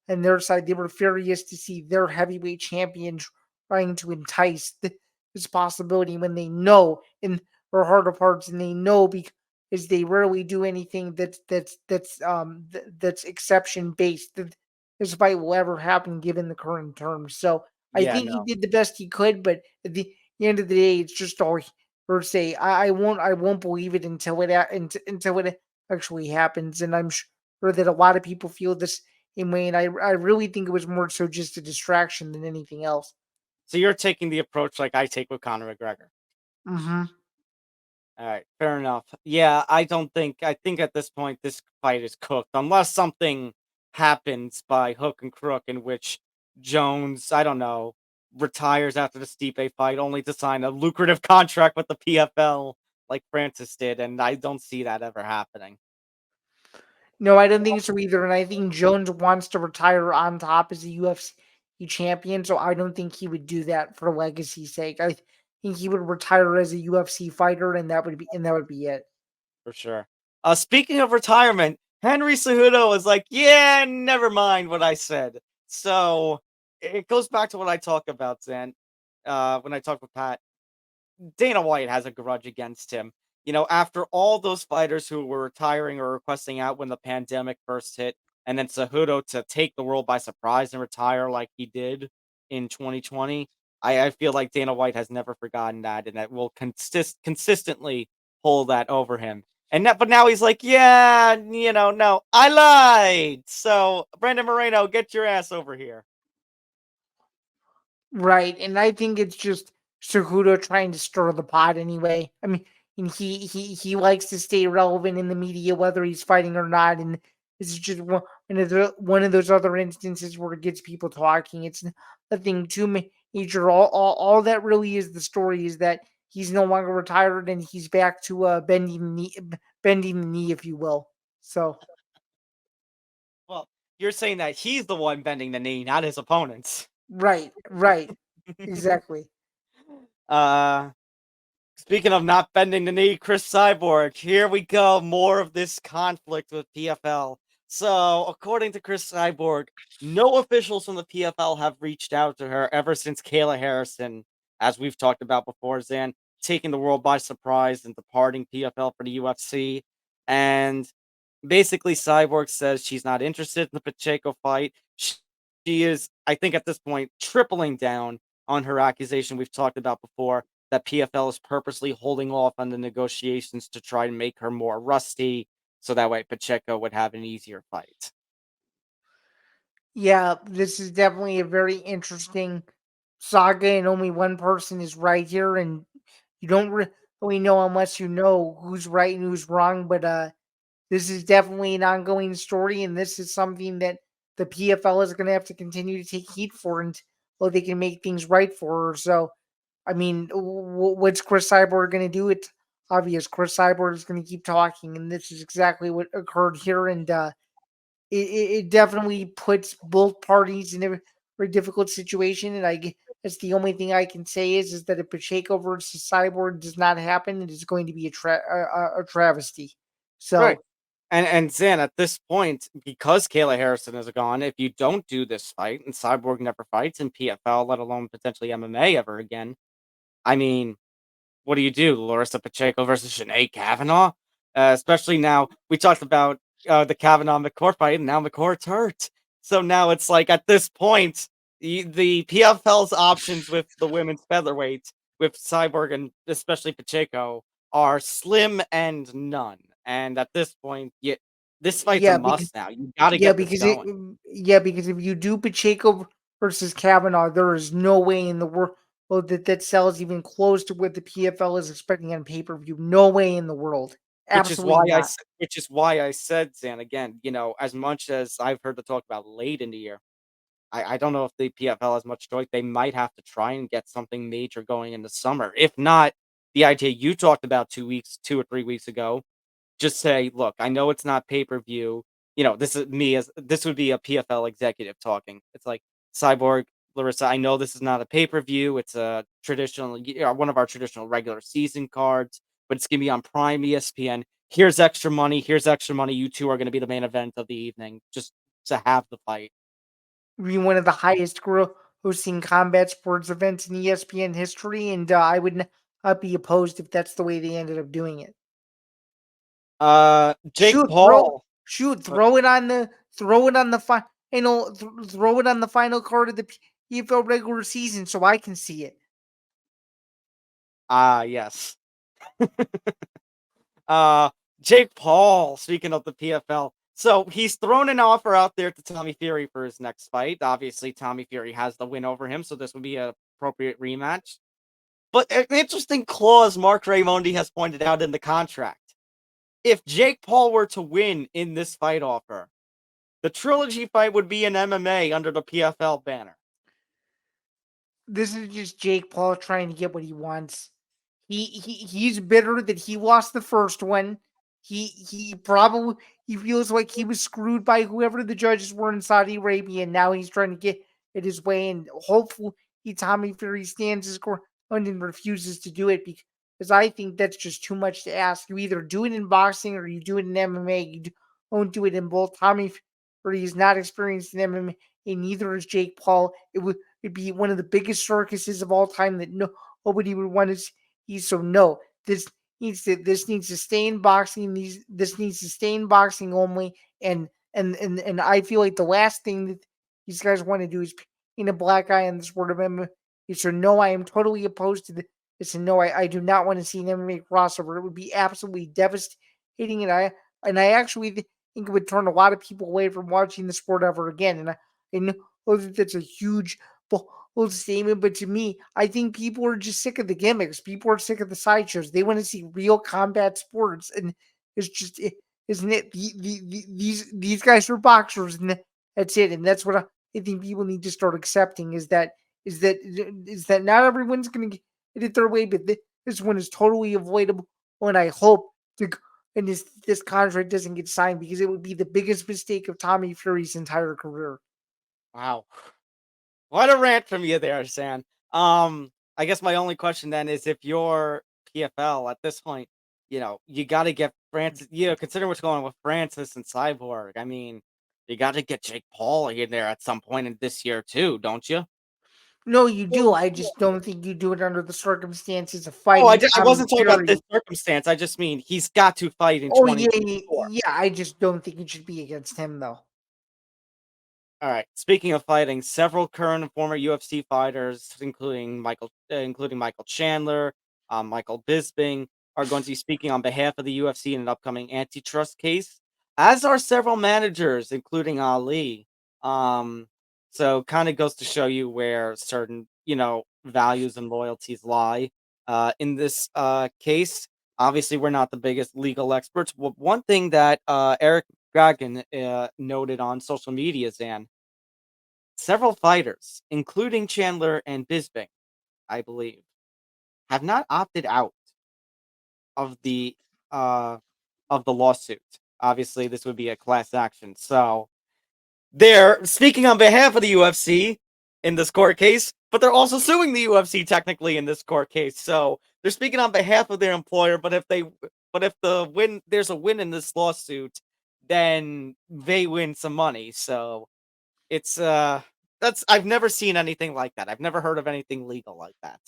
their side they were furious to see their heavyweight champion trying to entice this possibility when they know in their heart of hearts and they know because is they rarely do anything that's exception based that this fight will ever happen given the current terms. So I Yeah, think he no. did the best he could, but at the end of the day, it's just all hearsay. I won't believe it until it actually happens, and I'm sure that a lot of people feel this same way. And I really think it was more so just a distraction than anything else. So you're taking the approach like I take with Conor McGregor. Hmm. All right, fair enough. Yeah, I think at this point this fight is cooked unless something happens by hook and crook in which Jones, I don't know, retires after the Stipe fight only to sign a lucrative contract with the PFL like Francis did, and I don't see that ever happening. No, I don't think so either. And I think Jones wants to retire on top as a UFC champion, so I don't think he would do that for legacy's sake. I think he would retire as a UFC fighter, and that would be it. For sure. Speaking of retirement, Henry Cejudo was like, "Yeah, never mind what I said." So it goes back to what I talk about, Zan. When I talk with Pat, Dana White has a grudge against him. You know, after all those fighters who were retiring or requesting out when the pandemic first hit, and then Cejudo to take the world by surprise and retire like he did in 2020, I feel like Dana White has never forgotten that, and that will consistently hold that over him. But now he's like, yeah, no, I lied. So Brandon Moreno, get your ass over here. Right, and I think it's just Cejudo trying to stir the pot anyway. I mean, and he likes to stay relevant in the media whether he's fighting or not, and this is just one of those other instances where it gets people talking. It's nothing too major. All that really is the story is that he's no longer retired and he's back to bending the knee, if you will. So Well, you're saying that he's the one bending the knee, not his opponents. right, exactly. uh Speaking of not bending the knee, Cris Cyborg, here we go. More of this conflict with PFL. So, according to Cris Cyborg, no officials from the PFL have reached out to her ever since Kayla Harrison, as we've talked about before, Zan, taking the world by surprise and departing PFL for the UFC. And basically, Cyborg says she's not interested in the Pacheco fight. She is, I think, at this point, tripling down on her accusation we've talked about before that PFL is purposely holding off on the negotiations to try and make her more rusty, so that way Pacheco would have an easier fight. Yeah, this is definitely a very interesting saga, and only one person is right here, and you don't really know unless you know who's right and who's wrong. But this is definitely an ongoing story, and this is something that the PFL is going to have to continue to take heat for until they can make things right for her. So, I mean, what's Cris Cyborg going to do? It's obvious. Cris Cyborg is going to keep talking, and this is exactly what occurred here. And it definitely puts both parties in a very difficult situation. And that's the only thing I can say is that if Pacheco versus Cyborg does not happen, it is going to be a travesty. Right. So And Zan, at this point, because Kayla Harrison is gone, if you don't do this fight and Cyborg never fights in PFL, let alone potentially MMA ever again, I mean, what do you do? Larissa Pacheco versus Sinead Kavanaugh? Especially now, we talked about the Kavanaugh McCourt fight, and now McCourt's hurt. So now it's like at this point, the PFL's options with the women's featherweight, with Cyborg and especially Pacheco, are slim and none. And at this point, this fight's a yeah, because must now. You got to yeah, get this because it going. yeah, because if you do Pacheco versus Kavanaugh, there is no way in the world that sells even close to what the PFL is expecting on pay-per-view. No way in the world. Absolutely not. Which is why I said, Zan, again, as much as I've heard the talk about late in the year, I don't know if the PFL has much choice. They might have to try and get something major going in the summer. If not, the idea you talked about 2 or 3 weeks ago, just say, look, I know it's not pay per view. This would be a PFL executive talking. It's like, Cyborg, Larissa, I know this is not a pay per view. It's a traditional, one of our traditional regular season cards, but it's gonna be on Prime ESPN. Here's extra money. Here's extra money. You two are gonna be the main event of the evening, just to have the fight. Be one of the highest hosting combat sports events in ESPN history, and I would not be opposed if that's the way they ended up doing it. Jake Paul. Throw it on the final, throw it on the final card of the PFL regular season so I can see it. Yes. Jake Paul, speaking of the PFL. So he's thrown an offer out there to Tommy Fury for his next fight. Obviously, Tommy Fury has the win over him, so this would be an appropriate rematch. But an interesting clause Mark Raimondi has pointed out in the contract. If Jake Paul were to win in this fight offer, the trilogy fight would be in MMA under the PFL banner. This is just Jake Paul trying to get what he wants. He's bitter that he lost the first one. He feels like he was screwed by whoever the judges were in Saudi Arabia, and now he's trying to get it his way. And hopefully, Tommy Fury stands his ground and refuses to do it, because I think that's just too much to ask. You either do it in boxing or you do it in MMA. You don't do it in both. Tommy Fury is not experienced in MMA, and neither is Jake Paul. It'd be one of the biggest circuses of all time that nobody would want to see. So no, this needs to stay in boxing. This needs to stay in boxing only. And I feel like the last thing that these guys want to do is paint a black eye on the sport of MMA. So no, I am totally opposed to this, and no, I do not want to see an MMA crossover. It would be absolutely devastating, and I actually think it would turn a lot of people away from watching the sport ever again. And I know that that's a huge bold statement, but to me, I think people are just sick of the gimmicks. People are sick of the sideshows. They want to see real combat sports, and it's just, isn't it? These guys are boxers, and that's it. And that's what I think people need to start accepting is that not everyone's going to get it their way, but this one is totally avoidable. And I hope and this contract doesn't get signed, because it would be the biggest mistake of Tommy Fury's entire career. Wow. What a rant from you there, San. I guess my only question then is, if you're PFL at this point, you got to get Francis, consider what's going on with Francis and Cyborg. I mean, you got to get Jake Paul in there at some point in this year too, don't you? No, you do. I just don't think you do it under the circumstances of Oh, fighting. I wasn't talking about this circumstance. I just mean he's got to fight in 2024. Yeah. I just don't think it should be against him, though. All right. Speaking of fighting, several current and former UFC fighters, including Michael Chandler, Michael Bisping, are going to be speaking on behalf of the UFC in an upcoming antitrust case, as are several managers, including Ali. So kind of goes to show you where certain, values and loyalties lie. In this case, obviously, we're not the biggest legal experts. Well, one thing that Eric Dragon noted on social media, Zan, several fighters, including Chandler and Bisping, I believe, have not opted out of the lawsuit. Obviously, this would be a class action, so they're speaking on behalf of the UFC in this court case, but they're also suing the UFC technically in this court case. So they're speaking on behalf of their employer, but if there's a win in this lawsuit, then they win some money. So it's I've never seen anything like that. I've never heard of anything legal like that.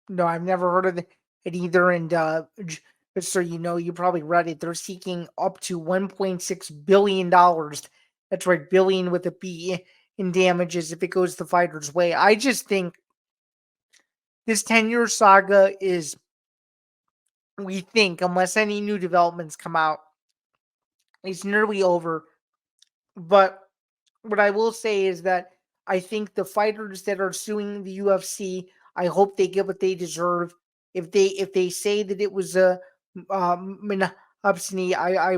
No, I've never heard of it either. And just so you know, you probably read it. They're seeking up to $1.6 billion. That's right, billion with a B in damages if it goes the fighter's way. I just think this 10-year saga is, we think, unless any new developments come out, it's nearly over. But what I will say is that I think the fighters that are suing the UFC, I hope they get what they deserve. If they say that it was a monopsony, I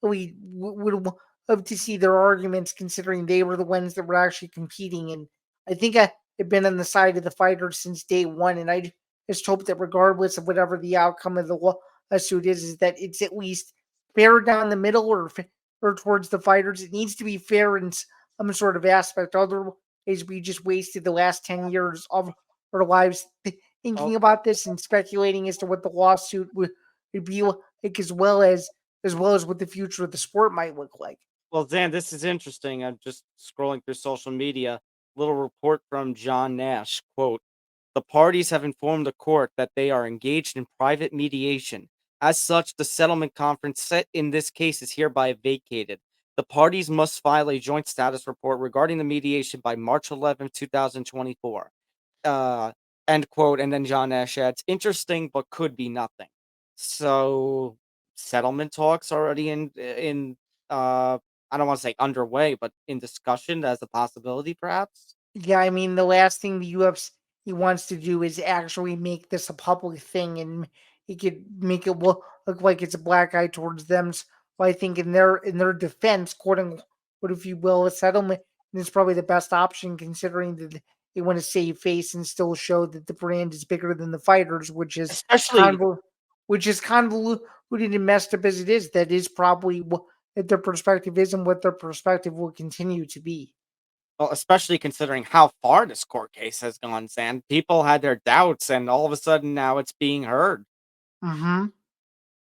really would love to see their arguments, considering they were the ones that were actually competing. And I think I've been on the side of the fighters since day one, and I just hope that regardless of whatever the outcome of the lawsuit is that it's at least fair down the middle, or towards the fighters. It needs to be fair in some sort of aspect. Otherwise, we just wasted the last 10 years of our lives thinking Oh, about this and speculating as to what the lawsuit would be like, as well as what the future of the sport might look like. well, Zan, this is interesting. I'm just scrolling through social media. Little report from John Nash. Quote, the parties have informed the court that they are engaged in private mediation. As such, the settlement conference set in this case is hereby vacated. The parties must file a joint status report regarding the mediation by March 11th, 2024. Uh, End quote. And then John Nash adds, interesting, but could be nothing. So, settlement talks already I don't want to say underway, but in discussion as a possibility, perhaps. Yeah, I mean, the last thing the UFC wants to do is actually make this a public thing, and he could make it look like it's a black eye towards them. So I think in their defense, quote unquote, if you will, a settlement is probably the best option, considering that they want to save face and still show that the brand is bigger than the fighters, Especially convol- which is convoluted and messed up as it is. That is probably what that their perspective is, and what their perspective will continue to be. Well, especially considering how far this court case has gone, Sam. People had their doubts, and all of a sudden now it's being heard. Mm-hmm.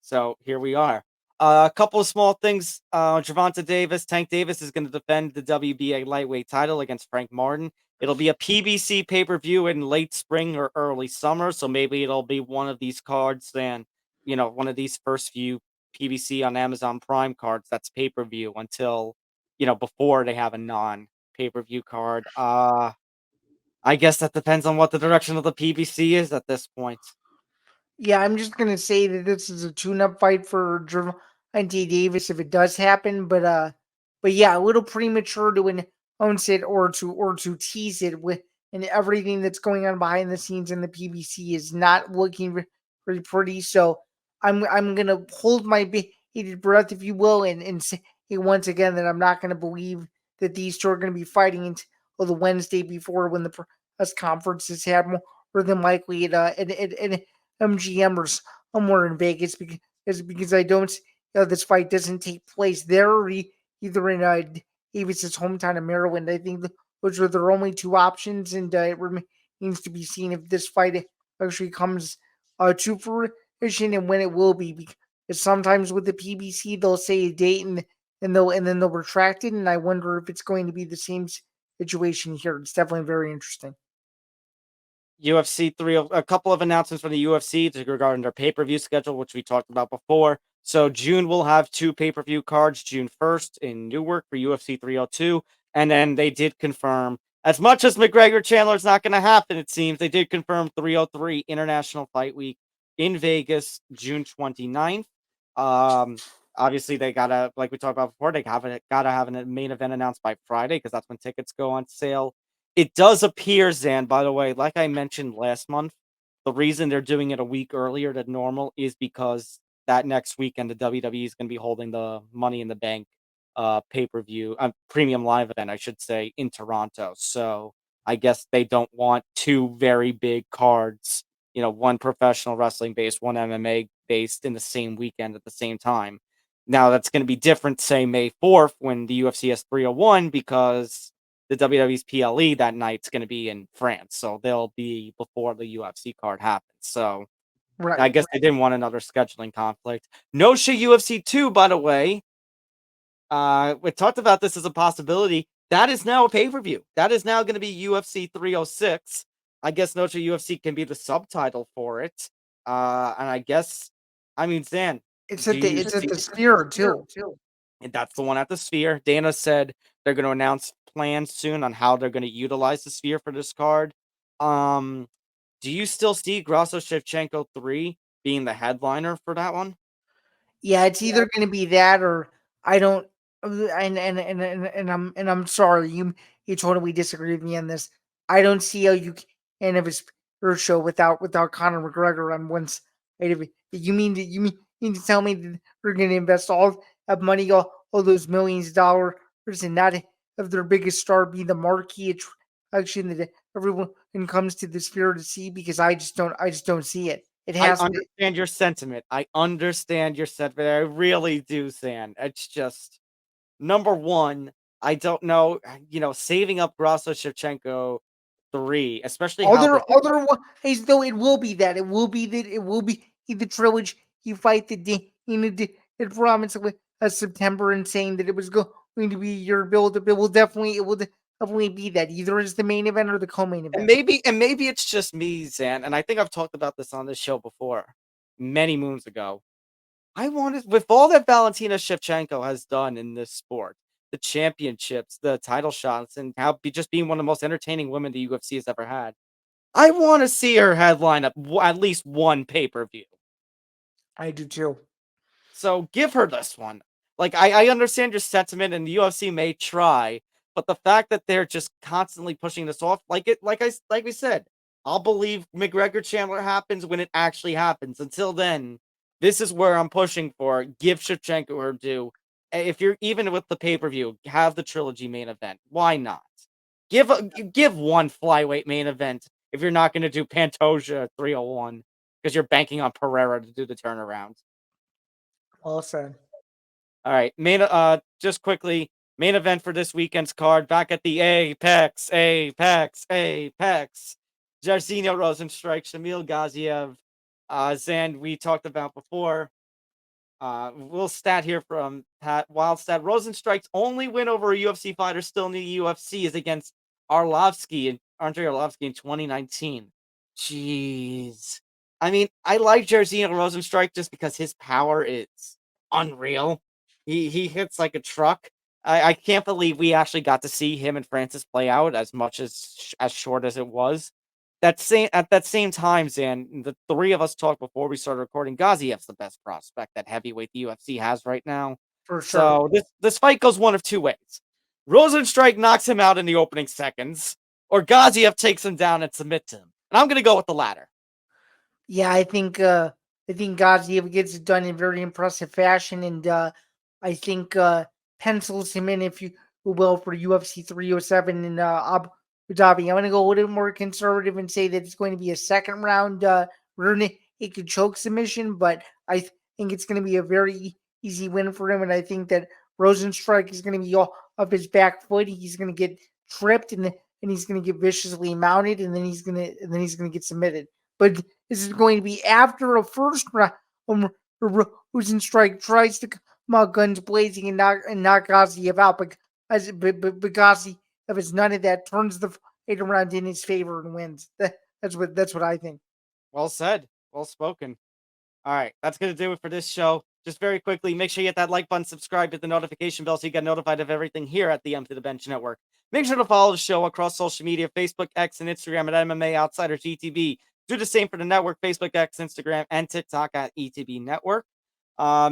So here we are. A couple of small things. Gervonta Davis, Tank Davis is going to defend the WBA lightweight title against Frank Martin. It'll be a PBC pay-per-view in late spring or early summer, so maybe it'll be one of these cards and, one of these first few PBC on Amazon Prime cards that's pay-per-view until, before they have a non-pay-per-view card. I guess that depends on what the direction of the PBC is at this point. Yeah, I'm just gonna say that this is a tune-up fight for Gervonta Davis if it does happen, but yeah, a little premature to announce it, or to tease it with, and everything that's going on behind the scenes in the PBC is not looking very pretty. So I'm gonna hold my bated breath, if you will, and say once again that I'm not gonna believe that these two are gonna be fighting until the Wednesday before, when the press conference is had, more than likely at MGM or somewhere in Vegas, because I don't, this fight doesn't take place there, or either in Davis's hometown of Maryland. I think those are their only two options, and it remains to be seen if this fight actually comes to fruition, and when it will be. Because sometimes with the PBC they'll say a date, and then they'll retract it, and I wonder if it's going to be the same situation here. It's definitely very interesting. UFC 3, a couple of announcements from the UFC regarding their pay-per-view schedule, which we talked about before. So June will have two pay-per-view cards, June 1st in Newark for UFC 302, and then they did confirm, as much as McGregor Chandler's not going to happen, it seems, they did confirm 303 International Fight Week in Vegas, June 29th. Obviously they gotta, like we talked about before, they gotta have a main event announced by Friday, because that's when tickets go on sale. It does appear, Zan, by the way, like I mentioned last month, the reason they're doing it a week earlier than normal is because that next weekend the WWE is going to be holding the Money in the Bank pay-per-view, premium live event, I should say, in Toronto. So I guess they don't want two very big cards, one professional wrestling based, one MMA based in the same weekend at the same time. Now that's going to be different, say May 4th, when the UFC has 301, because the WWE's PLE that night's going to be in France, so they'll be before the UFC card happens. So I Right. guess they didn't want another scheduling conflict. No shit, UFC 2, by the way. We talked about this as a possibility. That is now a pay-per-view. That is now going to be UFC 306. I guess No Shit UFC can be the subtitle for it. And I guess, I mean, Zan, It's do at the you it's at see? the Sphere too. And that's the one at the Sphere. Dana said they're going to announce plans soon on how they're going to utilize the Sphere for this card. Um, do you still see Grasso Shevchenko 3 being the headliner for that one? Yeah, it's either going to be that, or I don't. And I'm sorry, you you totally disagree with me on this. I don't see how you can have a spirit show without Conor McGregor on one side of it. You mean to tell me that they're going to invest all that money, all those millions of dollars, and not have their biggest star be the marquee attraction that everyone comes to the sphere to see? Because I just don't see it. It I has to. understand your sentiment. I understand your sentiment. I really do, Zan. It's just number one. I don't know. Saving up Grasso Shevchenko 3, especially how Other the other ways though, it will be that. It will be the trilogy. You fight the the promise of September and saying that it was going to be your build up. It will definitely be that. Either as the main event or the co-main and event. maybe it's just me, Zan, and I think I've talked about this on this show before, many moons ago. I wanted, with all that Valentina Shevchenko has done in this sport, the championships, the title shots, and just being one of the most entertaining women the UFC has ever had. I want to see her headline up at least one pay-per-view. I do too. So give her this one. Like, I understand your sentiment, and the UFC may try, but the fact that they're just constantly pushing this off, like we said, I'll believe McGregor Chandler happens when it actually happens. Until then, this is where I'm pushing for. Give Shevchenko her due. If you're even with the pay-per-view, have the trilogy main event. Why not? Give one flyweight main event if you're not going to do Pantoja 301 because you're banking on Pereira to do the turnaround. Well said. All right, just quickly, main event for this weekend's card. Back at the Apex. Jairzinho Rozenstruik, Shamil Gaziev. Zan, we talked about before. We'll stat here from Pat Wildstat. Rozenstruik's only win over a UFC fighter still in the UFC is against Andrei Arlovsky in 2019. Jeez. I mean, I like Jairzinho Rozenstruik just because his power is unreal. He hits like a truck. I can't believe we actually got to see him and Francis play out as much as short as it was. At that same time, Zan, the three of us talked before we started recording. Gaziev's the best prospect that heavyweight the UFC has right now. For sure. So this fight goes one of two ways. Rozenstruik knocks him out in the opening seconds, or Gaziev takes him down and submits him. And I'm gonna go with the latter. Yeah, I think Gaziev gets it done in very impressive fashion, and I think pencils him in, if you will, for UFC 307 in Abu Dhabi. I'm going to go a little more conservative and say that it's going to be a second round it could choke submission, but I think it's going to be a very easy win for him, and I think that Rozenstruik is going to be off his back foot. He's going to get tripped, and he's going to get viciously mounted, and then he's going to get submitted. But this is going to be after a first round Rozenstruik tries to come out guns blazing and knock Gaziev out, but Gaziev is none of that, turns the fight around in his favor and wins. That's what I think. Well said. Well spoken. All right, that's going to do it for this show. Just very quickly, make sure you hit that like button, subscribe, hit the notification bell so you get notified of everything here at the Empty the Bench Network. Make sure to follow the show across social media, Facebook, X, and Instagram at MMA Outsiders ETB. Do the same for the network, Facebook, X, Instagram, and TikTok at ETB Network.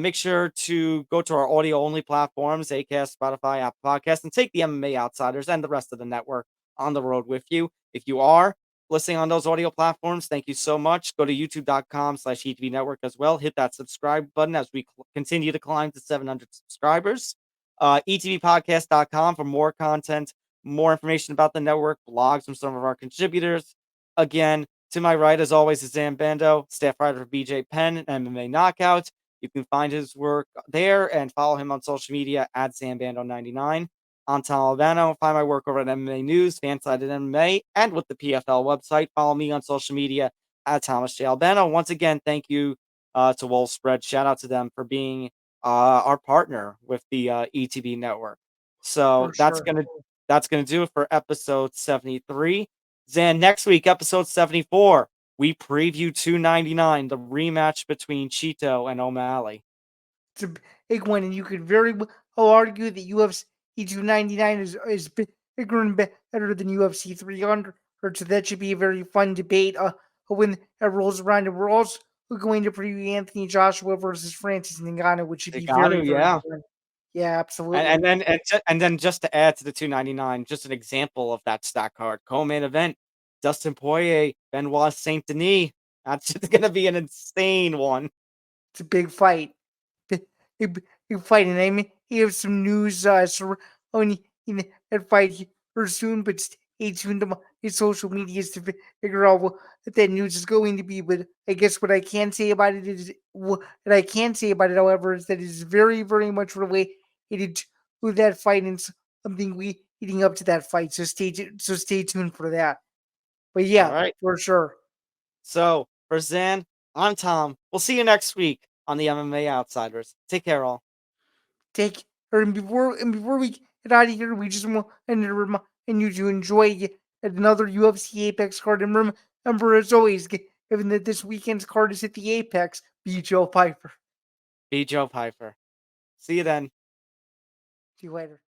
Make sure to go to our audio-only platforms, Acast, Spotify, Apple Podcasts, and take the MMA Outsiders and the rest of the network on the road with you. If you are listening on those audio platforms, thank you so much. Go to youtube.com/ETB Network as well. Hit that subscribe button as we continue to climb to 700 subscribers. ETBpodcast.com for more content, more information about the network, blogs from some of our contributors. Again, to my right, as always, is Zain Bando, staff writer for BJ Penn and MMA Knockout. You can find his work there and follow him on social media at ZanBando99. I'm Tom Albano. Find my work over at MMA News, Fansided MMA, and with the PFL website. Follow me on social media at Thomas J. Albano. Once again, thank you to Wolf Spread. Shout out to them for being our partner with the ETB network. So that's gonna do it for episode 73. Zan, next week, episode 74, we preview 299, the rematch between Cheeto and O'Malley. It's a big one, and you could very well argue that UFC 299 is bigger and better than UFC 300. So that should be a very fun debate when that rolls around. And we're also going to preview Anthony Joshua versus Francis Ngannou, which should be very fun. Yeah, absolutely. And then just to add to the 299, just an example of that stack card. Co-main event, Dustin Poirier, Benoit Saint Denis. That's just gonna be an insane one. It's a big fight. Big fight, and I mean, you have some news surrounding that fight here soon, but stay tuned to my social medias to figure out what that news is going to be. But I guess what I can say about it is, what I can say about it, however, is that it is very, very much related to that fight and something we leading up to that fight. So stay tuned for that. But All yeah, right. for sure. So for Zan, I'm Tom. We'll see you next week on the MMA Outsiders. Take care, all. Take or before we get out of here, we just want to remind you to enjoy another UFC Apex card. And remember, as always, given that this weekend's card is at the Apex, be Joe Piper. Be Joe Piper. See you then. See you later.